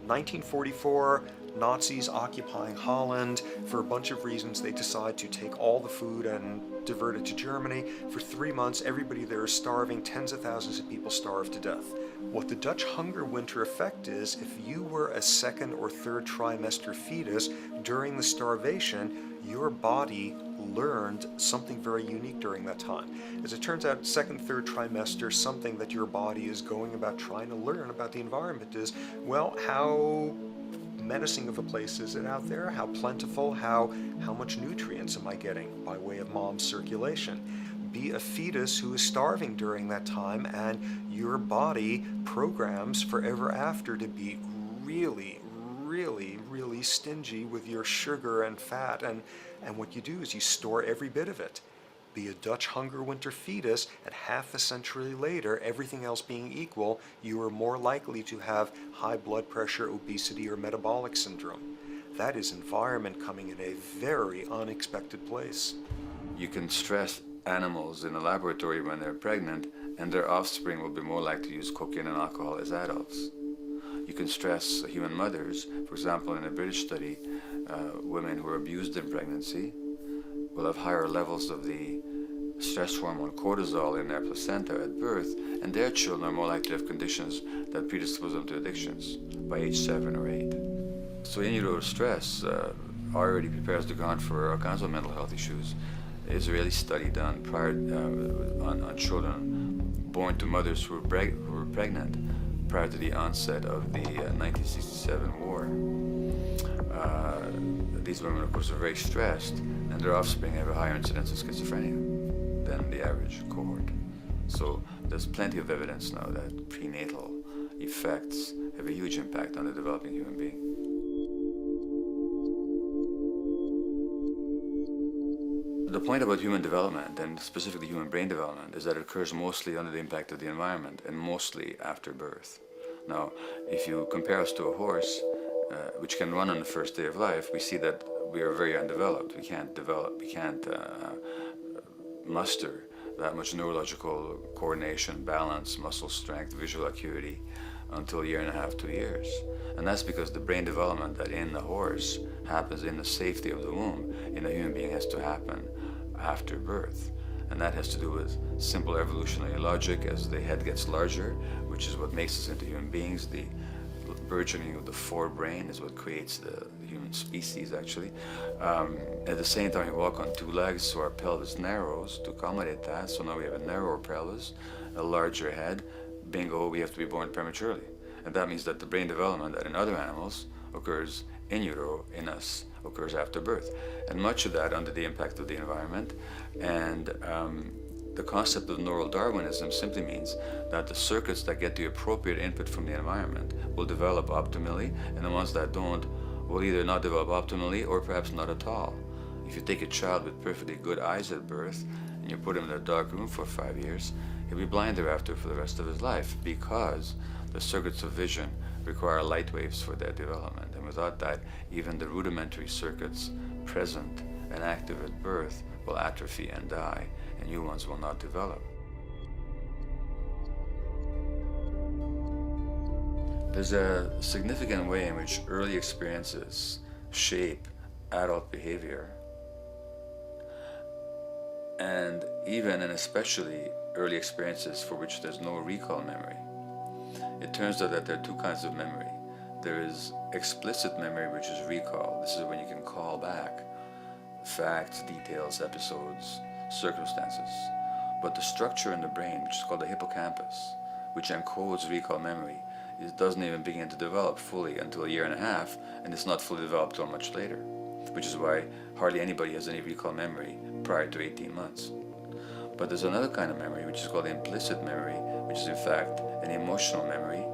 1944, Nazis occupying Holland. For a bunch of reasons, they decide to take all the food and divert it to Germany. For 3 months, everybody there is starving. Tens of thousands of people starve to death. What the Dutch hunger winter effect is, if you were a second or third trimester fetus during the starvation, your body learned something very unique during that time. As it turns out, second, third trimester, something that your body is going about trying to learn about the environment is, well, how menacing of a place is it out there? How plentiful? How much nutrients am I getting by way of mom's circulation? Be a fetus who is starving during that time, and your body programs forever after to be really, really, really stingy with your sugar and fat, and what you do is you store every bit of it. Be a Dutch hunger winter fetus, and half a century later, everything else being equal, you are more likely to have high blood pressure, obesity, or metabolic syndrome. That is environment coming in a very unexpected place. You can stress animals in a laboratory when they're pregnant, and their offspring will be more likely to use cocaine and alcohol as adults. You can stress human mothers. For example, in a British study, women who are abused in pregnancy will have higher levels of the stress hormone cortisol in their placenta at birth, and their children are more likely to have conditions that predispose them to addictions by age 7 or 8. So in utero stress already prepares the ground for all kinds of mental health issues. Israeli study done prior on children born to mothers who were pregnant prior to the onset of the 1967 war. These women, of course, are very stressed, and their offspring have a higher incidence of schizophrenia than the average cohort. So there's plenty of evidence now that prenatal effects have a huge impact on the developing human being. The point about human development, and specifically human brain development, is that it occurs mostly under the impact of the environment and mostly after birth. Now, if you compare us to a horse, which can run on the first day of life, we see that we are very undeveloped. We can't muster that much neurological coordination, balance, muscle strength, visual acuity until a year and a half, 2 years. And that's because the brain development that in the horse happens in the safety of the womb, in a human being has to happen after birth. And that has to do with simple evolutionary logic. As the head gets larger, which is what makes us into human beings, the burgeoning of the forebrain is what creates the human species, actually. At the same time, we walk on 2 legs, so our pelvis narrows to accommodate that. So now we have a narrower pelvis, a larger head. Bingo, we have to be born prematurely. And that means that the brain development that in other animals occurs in utero, in us, occurs after birth. And much of that under the impact of the environment. And the concept of neural Darwinism simply means that the circuits that get the appropriate input from the environment will develop optimally, and the ones that don't will either not develop optimally or perhaps not at all. If you take a child with perfectly good eyes at birth and you put him in a dark room for 5 years, he'll be blind thereafter for the rest of his life, because the circuits of vision require light waves for their development. And without that, even the rudimentary circuits present and active at birth will atrophy and die, and new ones will not develop. There's a significant way in which early experiences shape adult behavior, and even and especially early experiences for which there's no recall memory. It turns out that there are 2 kinds of memory. There is explicit memory, which is recall. This is when you can call back facts, details, episodes, circumstances. But the structure in the brain, which is called the hippocampus, which encodes recall memory, it doesn't even begin to develop fully until a year and a half, and it's not fully developed until much later, which is why hardly anybody has any recall memory prior to 18 months. But there's another kind of memory, which is called implicit memory, which is in fact an emotional memory,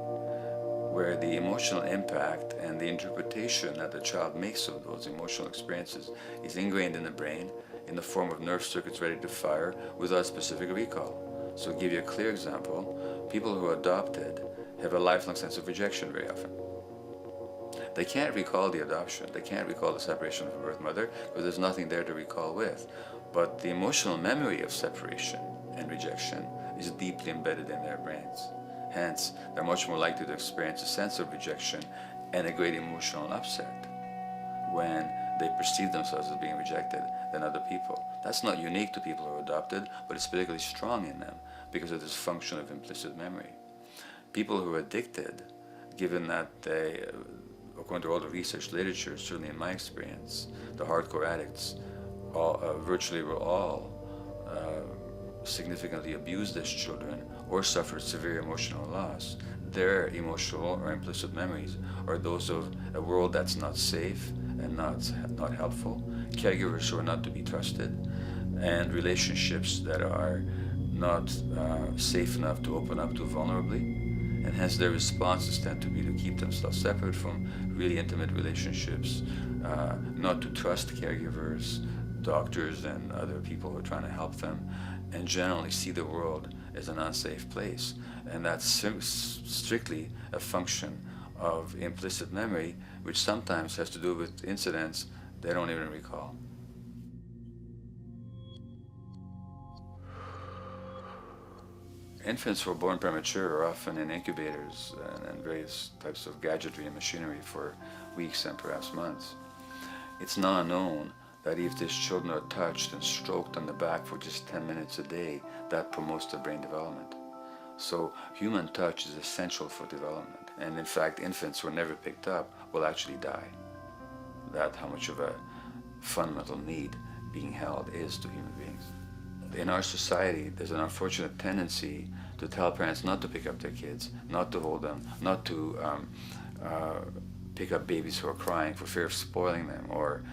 where the emotional impact and the interpretation that the child makes of those emotional experiences is ingrained in the brain in the form of nerve circuits ready to fire without specific recall. So to give you a clear example, people who are adopted have a lifelong sense of rejection very often. They can't recall the adoption, they can't recall the separation from birth mother because there's nothing there to recall with. But the emotional memory of separation and rejection is deeply embedded in their brains. Hence, they're much more likely to experience a sense of rejection and a great emotional upset when they perceive themselves as being rejected than other people. That's not unique to people who are adopted, but it's particularly strong in them because of this function of implicit memory. People who are addicted, given that they, according to all the research literature, certainly in my experience, the hardcore addicts virtually were all significantly abused as children or suffered severe emotional loss. Their emotional or implicit memories are those of a world that's not safe and not helpful, caregivers who are not to be trusted, and relationships that are not safe enough to open up to vulnerably. And hence their responses tend to be to keep themselves separate from really intimate relationships, not to trust caregivers, doctors, and other people who are trying to help them, and generally see the world as an unsafe place. And that's strictly a function of implicit memory, which sometimes has to do with incidents they don't even recall. Infants who are born premature are often in incubators and various types of gadgetry and machinery for weeks and perhaps months. It's now known that if these children are touched and stroked on the back for just 10 minutes a day, that promotes their brain development. So human touch is essential for development. And in fact, infants who are never picked up will actually die. That's how much of a fundamental need being held is to human beings. In our society, there's an unfortunate tendency to tell parents not to pick up their kids, not to hold them, not to pick up babies who are crying for fear of spoiling them, or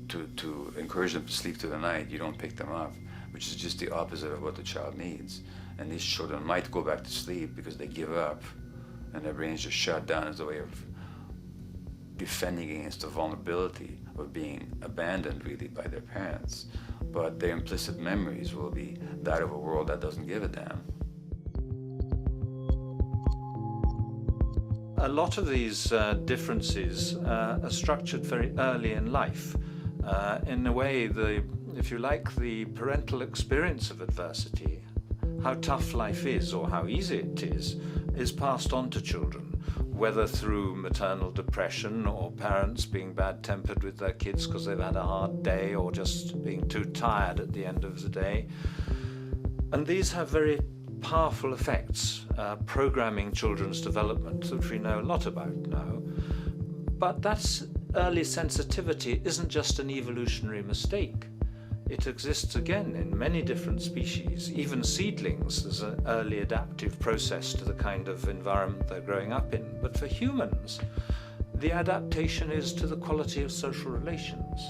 to encourage them to sleep through the night. You don't pick them up, which is just the opposite of what the child needs. And these children might go back to sleep because they give up and their brains just shut down as a way of defending against the vulnerability of being abandoned really by their parents. But their implicit memories will be that of a world that doesn't give a damn. A lot of these differences are structured very early in life. In a way, if you like, the parental experience of adversity, how tough life is or how easy it is passed on to children, whether through maternal depression or parents being bad-tempered with their kids because they've had a hard day or just being too tired at the end of the day. And these have very powerful effects, programming children's development, which we know a lot about now. But that early sensitivity isn't just an evolutionary mistake. It exists again in many different species. Even seedlings, there's an early adaptive process to the kind of environment they're growing up in. But for humans, the adaptation is to the quality of social relations.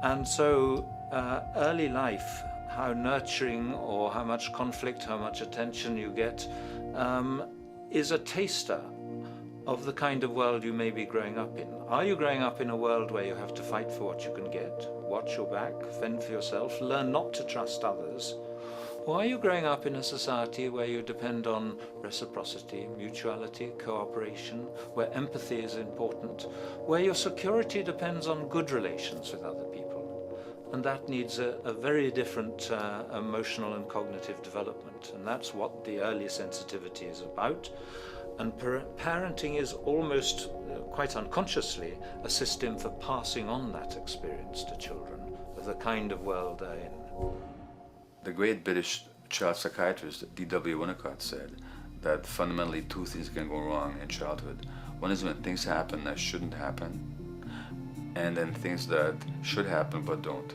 And so early life, how nurturing or how much conflict, how much attention you get, is a taster of the kind of world you may be growing up in. Are you growing up in a world where you have to fight for what you can get, watch your back, fend for yourself, learn not to trust others? Or are you growing up in a society where you depend on reciprocity, mutuality, cooperation, where empathy is important, where your security depends on good relations with other people? And that needs a very different emotional and cognitive development. And that's what the early sensitivity is about. And parenting is almost, quite unconsciously, a system for passing on that experience to children of the kind of world they're in. The great British child psychiatrist D.W. Winnicott said that fundamentally two things can go wrong in childhood. One is when things happen that shouldn't happen, and then things that should happen but don't.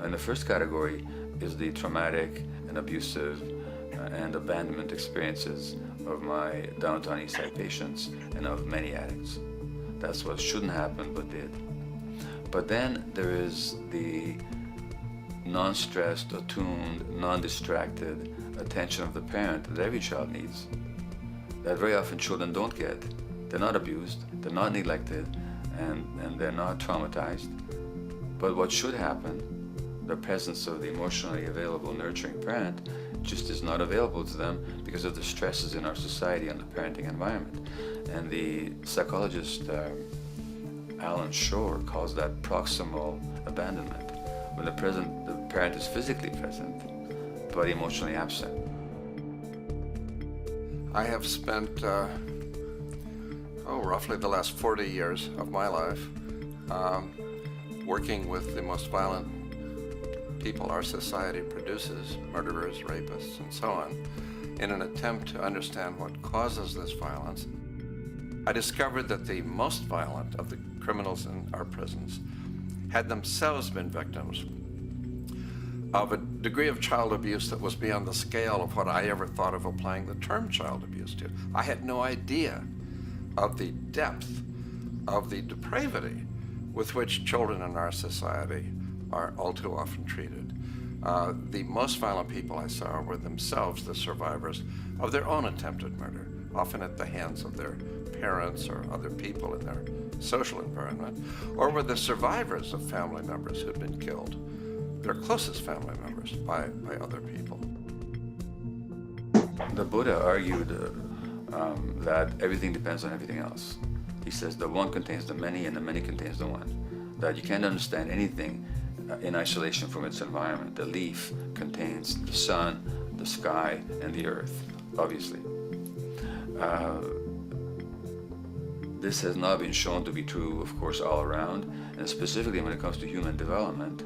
And the first category is the traumatic and abusive and abandonment experiences of my downtown East Side patients and of many addicts. That's what shouldn't happen but did. But then there is the non-stressed, attuned, non-distracted attention of the parent that every child needs, that very often children don't get. They're not abused, they're not neglected, and they're not traumatized. But what should happen, the presence of the emotionally available, nurturing parent, just is not available to them because of the stresses in our society and the parenting environment. And the psychologist Alan Shore calls that proximal abandonment, when the parent is physically present but emotionally absent. I have spent roughly the last 40 years of my life working with the most violent people our society produces, murderers, rapists, and so on, in an attempt to understand what causes this violence. I discovered that the most violent of the criminals in our prisons had themselves been victims of a degree of child abuse that was beyond the scale of what I ever thought of applying the term child abuse to. I had no idea of the depth of the depravity with which children in our society are all too often treated. The most violent people I saw were themselves the survivors of their own attempted murder, often at the hands of their parents or other people in their social environment, or were the survivors of family members who'd been killed, their closest family members, by other people. The Buddha argued that everything depends on everything else. He says the one contains the many and the many contains the one. That you can't understand anything in isolation from its environment. The leaf contains the sun the sky and the earth, obviously. This has not been shown to be true, of course, all around, and specifically when it comes to human development.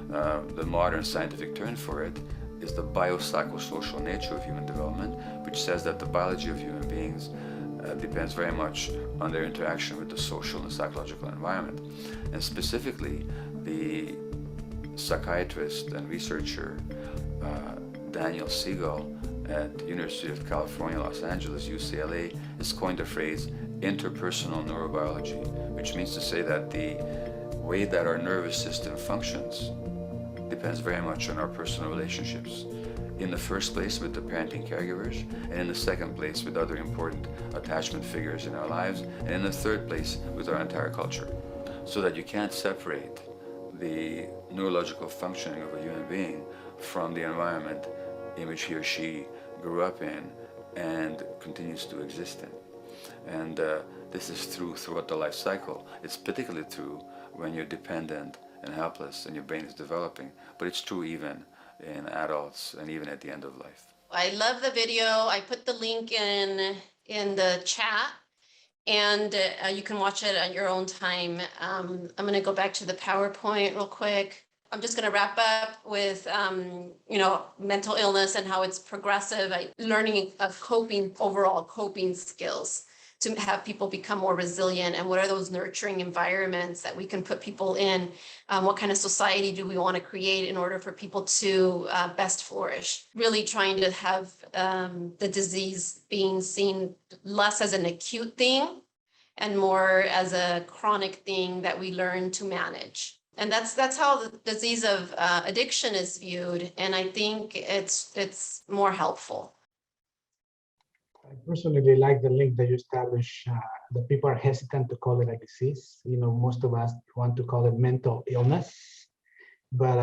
The modern scientific term for it is the biopsychosocial nature of human development, which says that the biology of human beings depends very much on their interaction with the social and psychological environment. And specifically, the psychiatrist and researcher Daniel Siegel at University of California, Los Angeles, UCLA, has coined the phrase interpersonal neurobiology, which means to say that the way that our nervous system functions depends very much on our personal relationships. In the first place with the parenting caregivers, and in the second place with other important attachment figures in our lives, and in the third place with our entire culture. So that you can't separate the neurological functioning of a human being from the environment in which he or she grew up in and continues to exist in. And this is true throughout the life cycle. It's particularly true when you're dependent and helpless and your brain is developing, but it's true even in adults and even at the end of life. I love the video. I put the link in the chat, and you can watch it at your own time. I'm going to go back to the PowerPoint real quick. I'm just going to wrap up with, mental illness and how it's progressive, learning of overall coping skills to have people become more resilient, and what are those nurturing environments that we can put people in? What kind of society do we want to create in order for people to best flourish? Really trying to have the disease being seen less as an acute thing and more as a chronic thing that we learn to manage. And that's how the disease of addiction is viewed, and I think it's more helpful. I personally like the link that you established. That people are hesitant to call it a disease. Most of us want to call it mental illness, but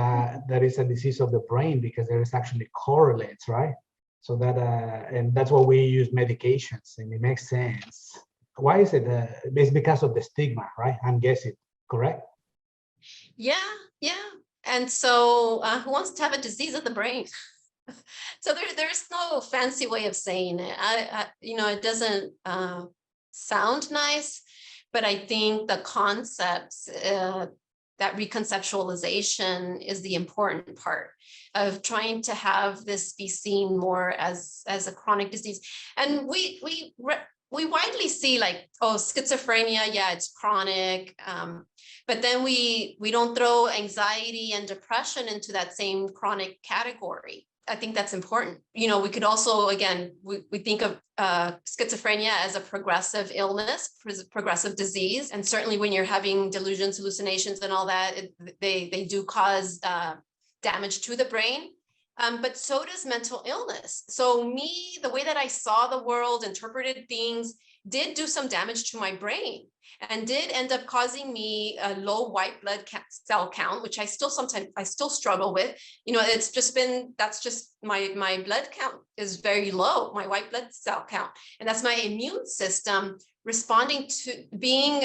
that is a disease of the brain because there is actually correlates, right? So that, and that's why we use medications, and it makes sense. Why is it? It's because of the stigma, right? I'm guessing, correct? Yeah. And so who wants to have a disease of the brain? So there's no fancy way of saying it. It doesn't sound nice, but I think the concepts, that reconceptualization is the important part of trying to have this be seen more as a chronic disease. And we widely see schizophrenia, yeah, it's chronic. But then we don't throw anxiety and depression into that same chronic category. I think that's important. We could also, again, we think of schizophrenia as a progressive illness, progressive disease. And certainly when you're having delusions, hallucinations, and all that, they do cause damage to the brain. But so does mental illness. So the way that I saw the world, interpreted things, did do some damage to my brain and did end up causing me a low white blood cell count, which I still struggle with. That's just my blood count is very low, my white blood cell count. And that's my immune system responding to being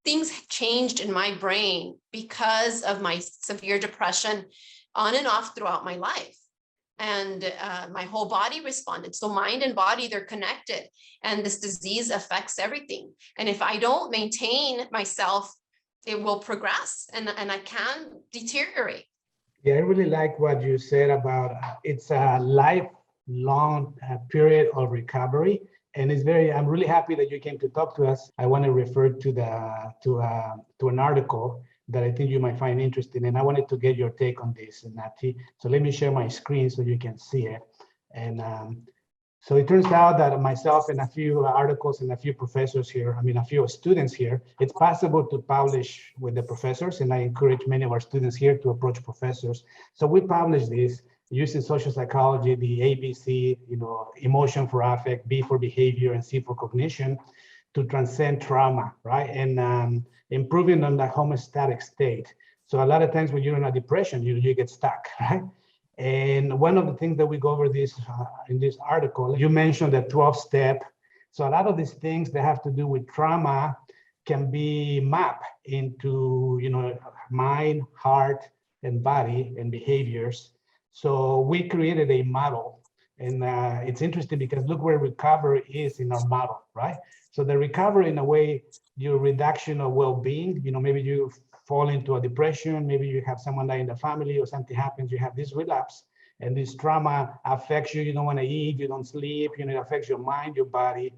things changed in my brain because of my severe depression on and off throughout my life. And my whole body responded. So mind and body, they're connected. And this disease affects everything. And if I don't maintain myself, it will progress and I can deteriorate. Yeah, I really like what you said about it's a lifelong period of recovery. And I'm really happy that you came to talk to us. I want to refer to an article that I think you might find interesting. And I wanted to get your take on this, Nati. So let me share my screen so you can see it. And so it turns out that myself and a few articles and a few professors here, a few students here, it's possible to publish with the professors. And I encourage many of our students here to approach professors. So we published this using social psychology, the ABC, emotion for affect, B for behavior, and C for cognition, to transcend trauma, right? And improving on the homeostatic state. So a lot of times when you're in a depression, you get stuck, right? And one of the things that we go over this in this article, you mentioned the 12-step. So a lot of these things that have to do with trauma can be mapped into, mind, heart, and body and behaviors. So we created a model, and it's interesting because look where recovery is in our model, right? So the recovery, in a way, your reduction of well-being, maybe you fall into a depression, maybe you have someone die in the family or something happens, you have this relapse, and this trauma affects you, you don't want to eat, you don't sleep, it affects your mind, your body,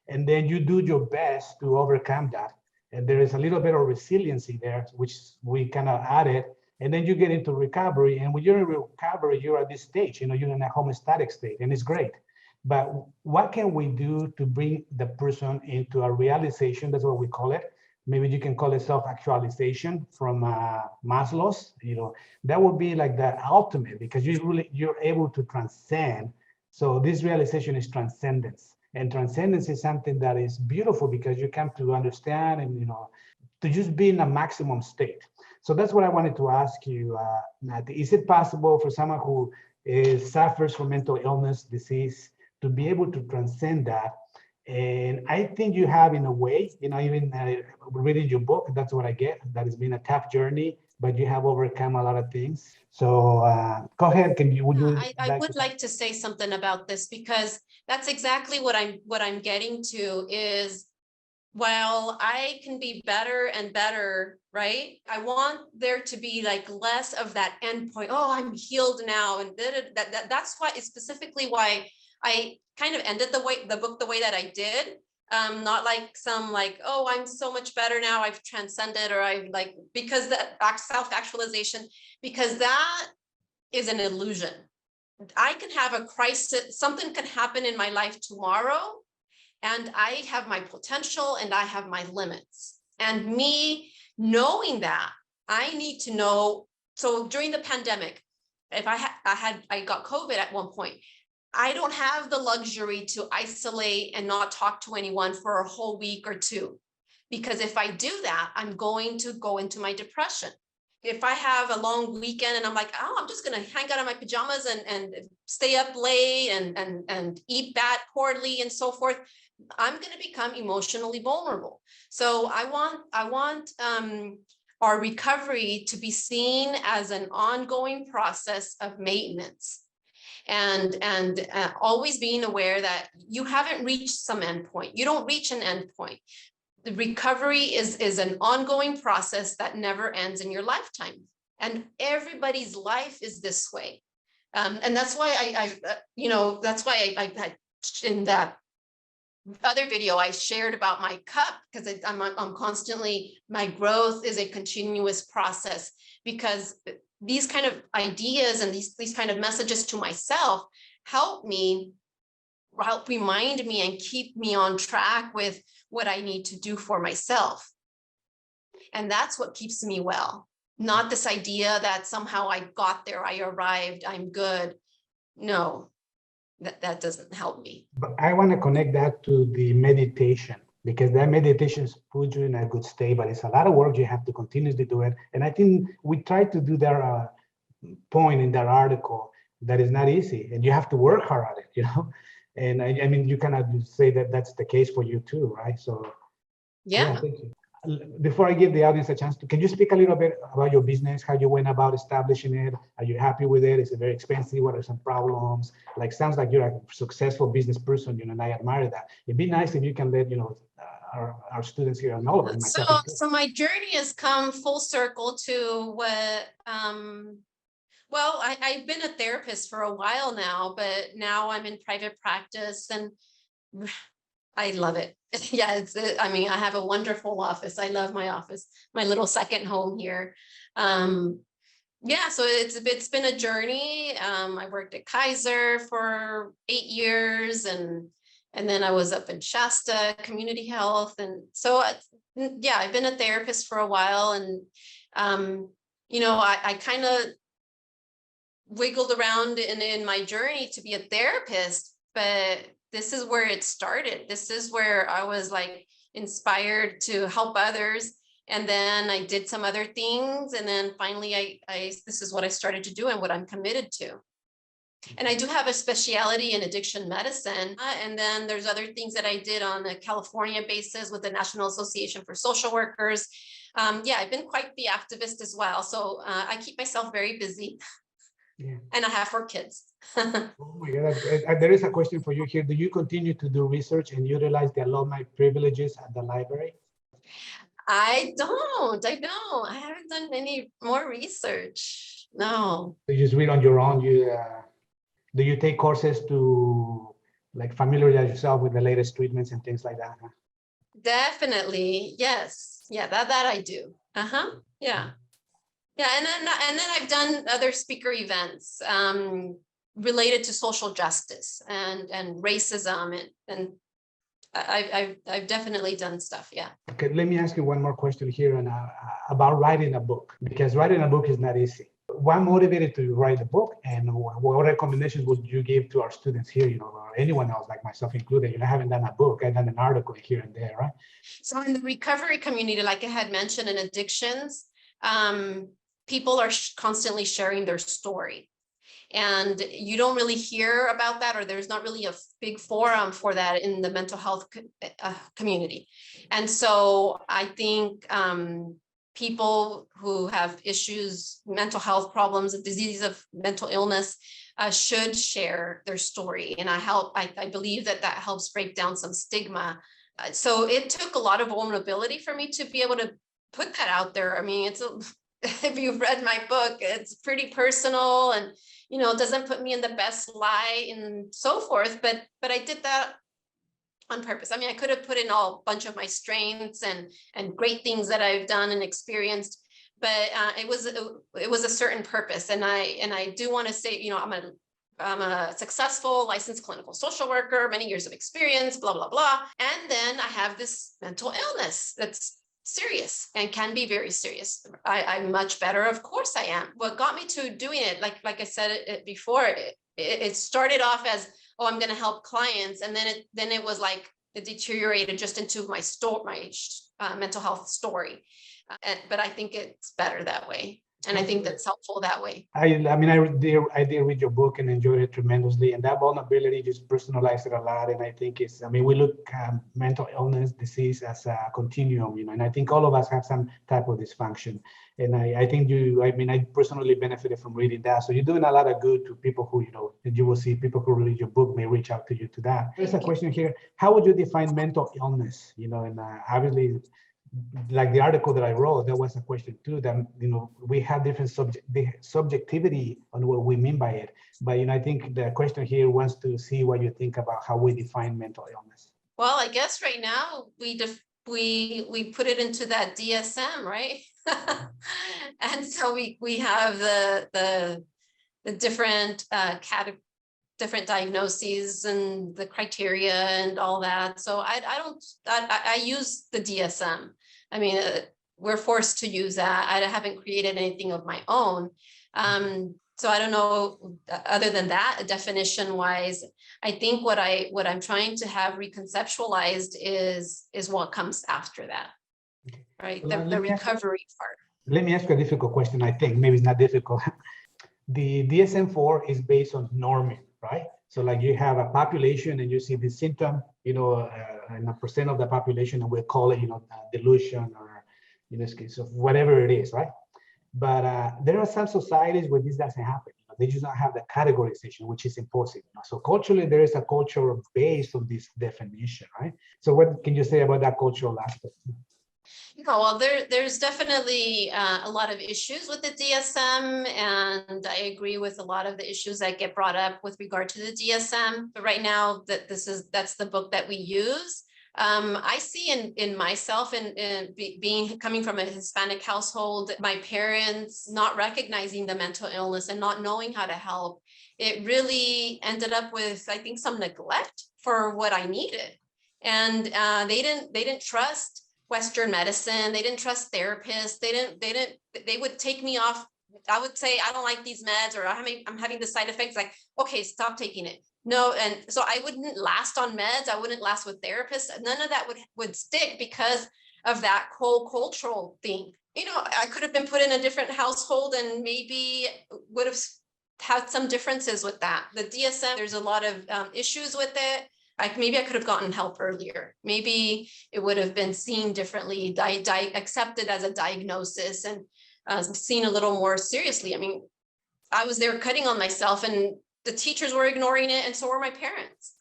and then you do your best to overcome that. And there is a little bit of resiliency there, which we kind of added, and then you get into recovery, and when you're in recovery, you're at this stage, you're in a homeostatic state, and it's great. But what can we do to bring the person into a realization? That's what we call it. Maybe you can call it self-actualization from Maslow's. That would be like the ultimate, because you're able to transcend. So this realization is transcendence, and transcendence is something that is beautiful because you come to understand and to just be in a maximum state. So that's what I wanted to ask you, Nat. Is it possible for someone who suffers from mental illness, disease, to be able to transcend that? And I think you have, in a way, even reading your book, that's what I get, that it's been a tough journey, but you have overcome a lot of things. So go ahead. I would like to say something about this, because that's exactly what I'm getting to is, while I can be better and better, right? I want there to be like less of that endpoint. Oh, I'm healed now. And that's why, it's specifically why I kind of ended the book the way that I did. Not like oh, I'm so much better now, I've transcended, or because that self-actualization, because that is an illusion. I can have a crisis, something can happen in my life tomorrow, and I have my potential and I have my limits. And me knowing that, I need to know. So during the pandemic, if I got COVID at one point, I don't have the luxury to isolate and not talk to anyone for a whole week or two, because if I do that, I'm going to go into my depression. If I have a long weekend and I'm like, oh, I'm just going to hang out in my pajamas and stay up late and eat bad, poorly, and so forth, I'm going to become emotionally vulnerable. So I want our recovery to be seen as an ongoing process of maintenance, and always being aware that you haven't reached some endpoint. You don't reach an endpoint. The recovery is an ongoing process that never ends in your lifetime. And everybody's life is this way. And that's why I in that other video I shared about my cup, because I'm constantly, my growth is a continuous process, because these kind of ideas and these kind of messages to myself help remind me and keep me on track with what I need to do for myself. And that's what keeps me well. Not this idea that somehow I got there, I arrived, I'm good. No, that doesn't help me. But I want to connect that to the meditation, because that meditation puts you in a good state, but it's a lot of work. You have to continuously do it. And I think we tried to do that point in that article that is not easy, and you have to work hard at it, And I mean, you cannot say that that's the case for you too, right? So yeah, thank you. Before I give the audience a chance can you speak a little bit about your business, how you went about establishing it? Are you happy with it? Is it very expensive? What are some problems? Sounds like you're a successful business person, and I admire that. It'd be nice if you can let, our students here and all of them. So my journey has come full circle to what, well, I've been a therapist for a while now, but now I'm in private practice and I love it. Yeah, I have a wonderful office. I love my office, my little second home here. Yeah, so it's been a journey. I worked at Kaiser for 8 years, and then I was up in Shasta Community Health, and so yeah, I've been a therapist for a while, and I kind of wiggled around in my journey to be a therapist, but this is where it started. This is where I was inspired to help others. And then I did some other things. And then finally, this is what I started to do and what I'm committed to. And I do have a specialty in addiction medicine. And then there's other things that I did on a California basis with the National Association for Social Workers. Yeah, I've been quite the activist as well. So I keep myself very busy. Yeah. And I have 4 kids. Oh my God, there is a question for you here. Do you continue to do research and utilize the alumni privileges at the library? I don't. I haven't done any more research. No. You just read on your own. Do you take courses to like familiarize yourself with the latest treatments and things like that? Huh? Definitely. Yes. Yeah, that I do. Yeah. Yeah, and then I've done other speaker events related to social justice and racism and I've definitely done stuff. Yeah. Okay, let me ask you one more question here about writing a book, because writing a book is not easy. What motivated to write the book, and what recommendations would you give to our students here, or anyone else like myself included? I haven't done a book, I've done an article here and there, right? So in the recovery community, like I had mentioned in addictions, people are constantly sharing their story. And you don't really hear about that, or there's not really a big forum for that in the mental health community. And so I think people who have issues, mental health problems, diseases of mental illness should share their story. And I believe that helps break down some stigma. So it took a lot of vulnerability for me to be able to put that out there. I mean, if you've read my book, it's pretty personal and, it doesn't put me in the best light and so forth, but I did that on purpose. I mean, I could have put in a bunch of my strengths and great things that I've done and experienced, but it was a certain purpose. And I do want to say, I'm a successful licensed clinical social worker, many years of experience, blah, blah, blah. And then I have this mental illness that's serious and can be very serious. I'm much better. Of course I am. What got me to doing it, like I said it before, it started off as, oh, I'm going to help clients. And then it was like, it deteriorated just into my mental health story. But I think it's better that way. And I think that's helpful that way. I did read your book and enjoyed it tremendously. And that vulnerability just personalized it a lot. And I think we look at mental illness, disease as a continuum, and I think all of us have some type of dysfunction. And I think I personally benefited from reading that. So you're doing a lot of good to people who, you will see people who read your book may reach out to you to that. There's a question here. How would you define mental illness? And obviously, like the article that I wrote, there was a question too that, we have different subjectivity on what we mean by it. But, I think the question here wants to see what you think about how we define mental illness. Well, I guess right now we put it into that DSM, right? And so we have the different different diagnoses and the criteria and all that. So I use the DSM. I mean, we're forced to use that. I haven't created anything of my own. So I don't know, other than that, definition wise, I think what I'm trying to have reconceptualized is what comes after that, right? The recovery part. Let me ask you a difficult question. I think maybe it's not difficult. The DSM-4 is based on norming, right? So like you have a population and you see the symptom, and a percent of the population, and we'll call it, delusion, or in this case of whatever it is, right? But there are some societies where this doesn't happen. They do not have the categorization, which is impossible. So culturally, there is a culture based on this definition, right? So what can you say about that cultural aspect? Well, there's definitely a lot of issues with the DSM, and I agree with a lot of the issues that get brought up with regard to the DSM. But right now, that's the book that we use. I see in myself and coming from a Hispanic household, my parents not recognizing the mental illness and not knowing how to help. It really ended up with, I think, some neglect for what I needed, and they didn't trust Western medicine. They didn't trust therapists. They would take me off. I would say, I don't like these meds, or I'm having the side effects. Like, okay, stop taking it. No. And so I wouldn't last on meds. I wouldn't last with therapists. None of that would stick because of that whole cultural thing. I could have been put in a different household and maybe would have had some differences with that. The DSM, there's a lot of issues with it. maybe I could have gotten help earlier. Maybe it would have been seen differently, accepted as a diagnosis, and seen a little more seriously. I mean, I was there cutting on myself, and the teachers were ignoring it, and so were my parents.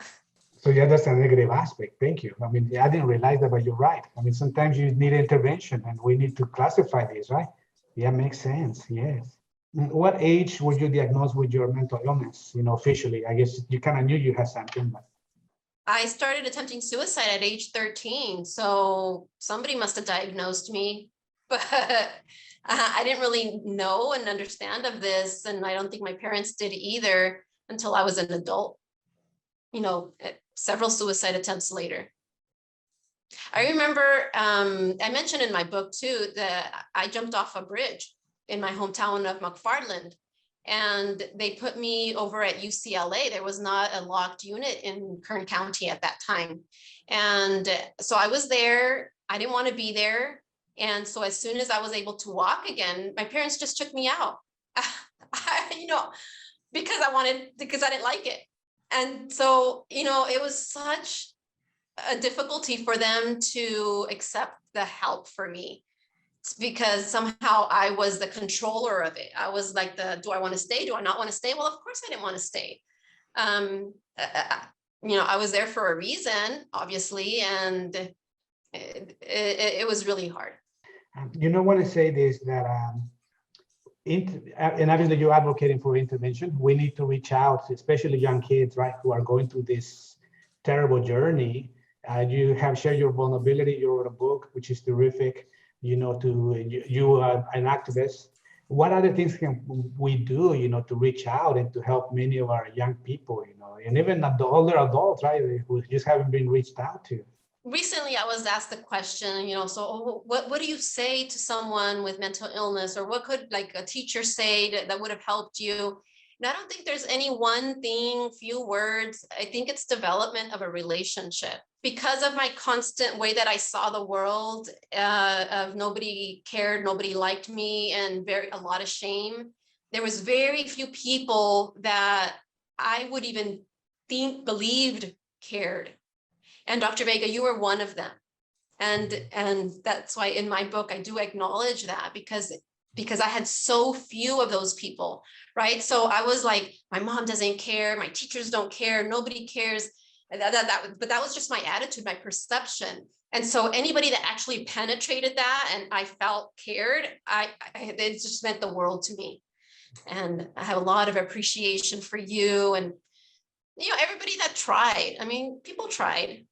So yeah, that's a negative aspect. Thank you. I mean, I didn't realize that, but you're right. I mean, sometimes you need intervention, and we need to classify this, right? Yeah, makes sense. Yes. What age were you diagnosed with your mental illness? Officially, I guess you kind of knew you had something, but. I started attempting suicide at age 13, so somebody must have diagnosed me, but I didn't really know and understand of this, and I don't think my parents did either until I was an adult, several suicide attempts later. I remember, I mentioned in my book too, that I jumped off a bridge in my hometown of McFarland, and they put me over at UCLA. There was not a locked unit in Kern County at that time. And so I was there. I didn't want to be there. And so as soon as I was able to walk again, my parents just took me out, because I didn't like it. And so, it was such a difficulty for them to accept the help for me. Because somehow I was the controller of it. I was like do I want to stay? Do I not want to stay? Well, of course I didn't want to stay. I was there for a reason, obviously, and it was really hard. I want to say this, that, and obviously you're advocating for intervention. We need to reach out, especially young kids, right, who are going through this terrible journey. You have shared your vulnerability. You wrote a book, which is terrific. You are an activist. What other things can we do, to reach out and to help many of our young people, and even the older adults, right, who just haven't been reached out to? Recently, I was asked the question, so what do you say to someone with mental illness, or what could like a teacher say that would have helped you? And I don't think there's any one thing, few words. I think it's development of a relationship. Because of my constant way that I saw the world, of nobody cared, nobody liked me, and a lot of shame, there was very few people that I would even believed cared. And Dr. Vega, you were one of them. And that's why in my book, I do acknowledge that, because I had so few of those people, right? So I was like, my mom doesn't care, my teachers don't care, nobody cares. But that was just my attitude, my perception. And so anybody that actually penetrated that and I felt cared, it just meant the world to me. And I have a lot of appreciation for you and everybody that tried. I mean, people tried.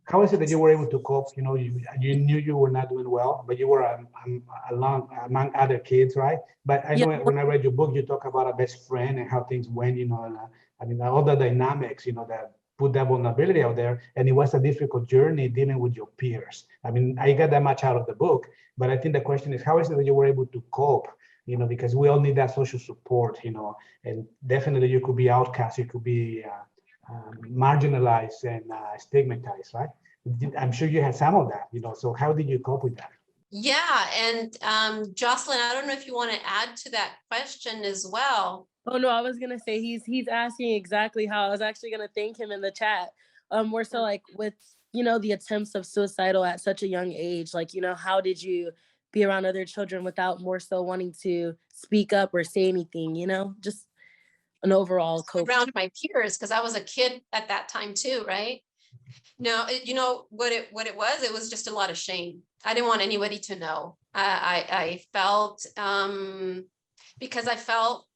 How is it that you were able to cope? You knew you were not doing well, but you were among other kids, right? But I know when I read your book, you talk about a best friend and how things went, all the dynamics, that put that vulnerability out there. And it was a difficult journey dealing with your peers. I mean, I got that much out of the book, but I think the question is, how is it that you were able to cope? Because we all need that social support, and definitely you could be outcast, you could be marginalized and stigmatized, right? I'm sure you had some of that, so how did you cope with that? Yeah, and Jocelyn, I don't know if you want to add to that question as well. Oh no, I was gonna say he's asking exactly how. I was actually gonna thank him in the chat. More so like with the attempts of suicidal at such a young age, like how did you be around other children without more so wanting to speak up or say anything, just an overall cope. Around my peers, because I was a kid at that time too, right? No, what it was, it was just a lot of shame. I didn't want anybody to know. I felt, because I felt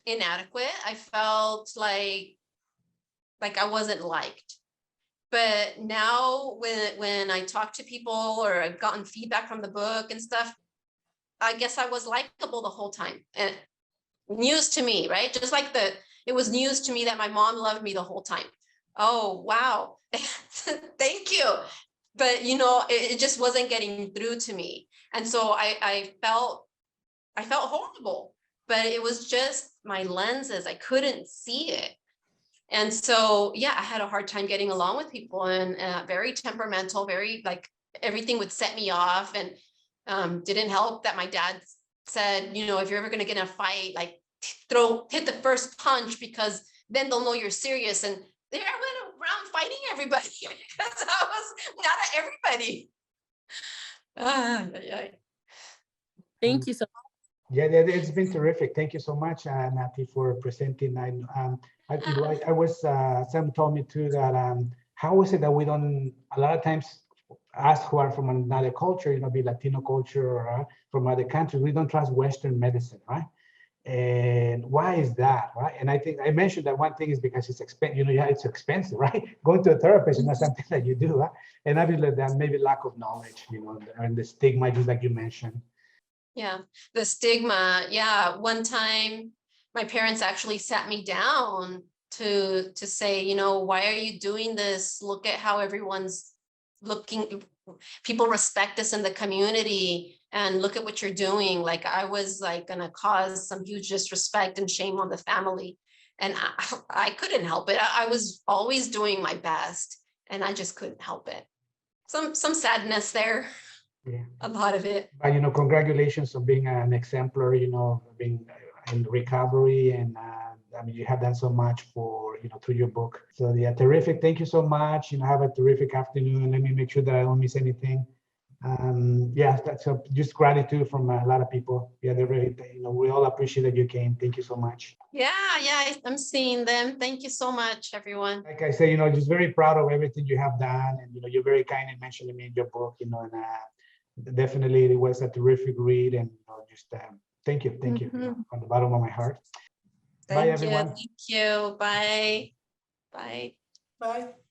inadequate. I felt like I wasn't liked. But now when I talk to people or I've gotten feedback from the book and stuff, I guess I was likable the whole time. And news to me, right? Just like it was news to me that my mom loved me the whole time. Oh, wow. Thank you. But, it just wasn't getting through to me. And so I felt horrible, but it was just my lenses. I couldn't see it. And so, yeah, I had a hard time getting along with people and very temperamental, very everything would set me off, and didn't help that my dad said, if you're ever going to get in a fight, hit the first punch, because then they'll know you're serious. And there I went around fighting everybody because I was not everybody. Yeah. Thank you so Yeah, it's been terrific. Thank you so much, Nati, for presenting. I was, Sam told me too that how is it that we don't, a lot of times, us who are from another culture, be Latino culture or from other countries, we don't trust Western medicine, right? And why is that, right? And I think I mentioned that one thing is because it's expensive, yeah, it's expensive, right? Going to a therapist is not something that you do, right? And I believe that maybe lack of knowledge, and the stigma, just like you mentioned. Yeah, the stigma. Yeah, one time my parents actually sat me down to say, why are you doing this? Look at how everyone's looking. People respect us in the community, and look at what you're doing. Like I was like gonna cause some huge disrespect and shame on the family, and I couldn't help it. I was always doing my best, and I just couldn't help it. Some sadness there. Yeah. A lot of it. But congratulations on being an exemplar, being in recovery, and I mean, you have done so much for, through your book. So yeah, terrific. Thank you so much. Have a terrific afternoon. Let me make sure that I don't miss anything. Yeah, that's just gratitude from a lot of people. Yeah, they're really, we all appreciate that you came. Thank you so much. Yeah, I'm seeing them. Thank you so much, everyone. Like I say, just very proud of everything you have done, and you're very kind in mentioning me in your book, and definitely it was a terrific read, and just thank you from the bottom of my heart. Bye, everyone. Thank you. Bye. Bye. Bye.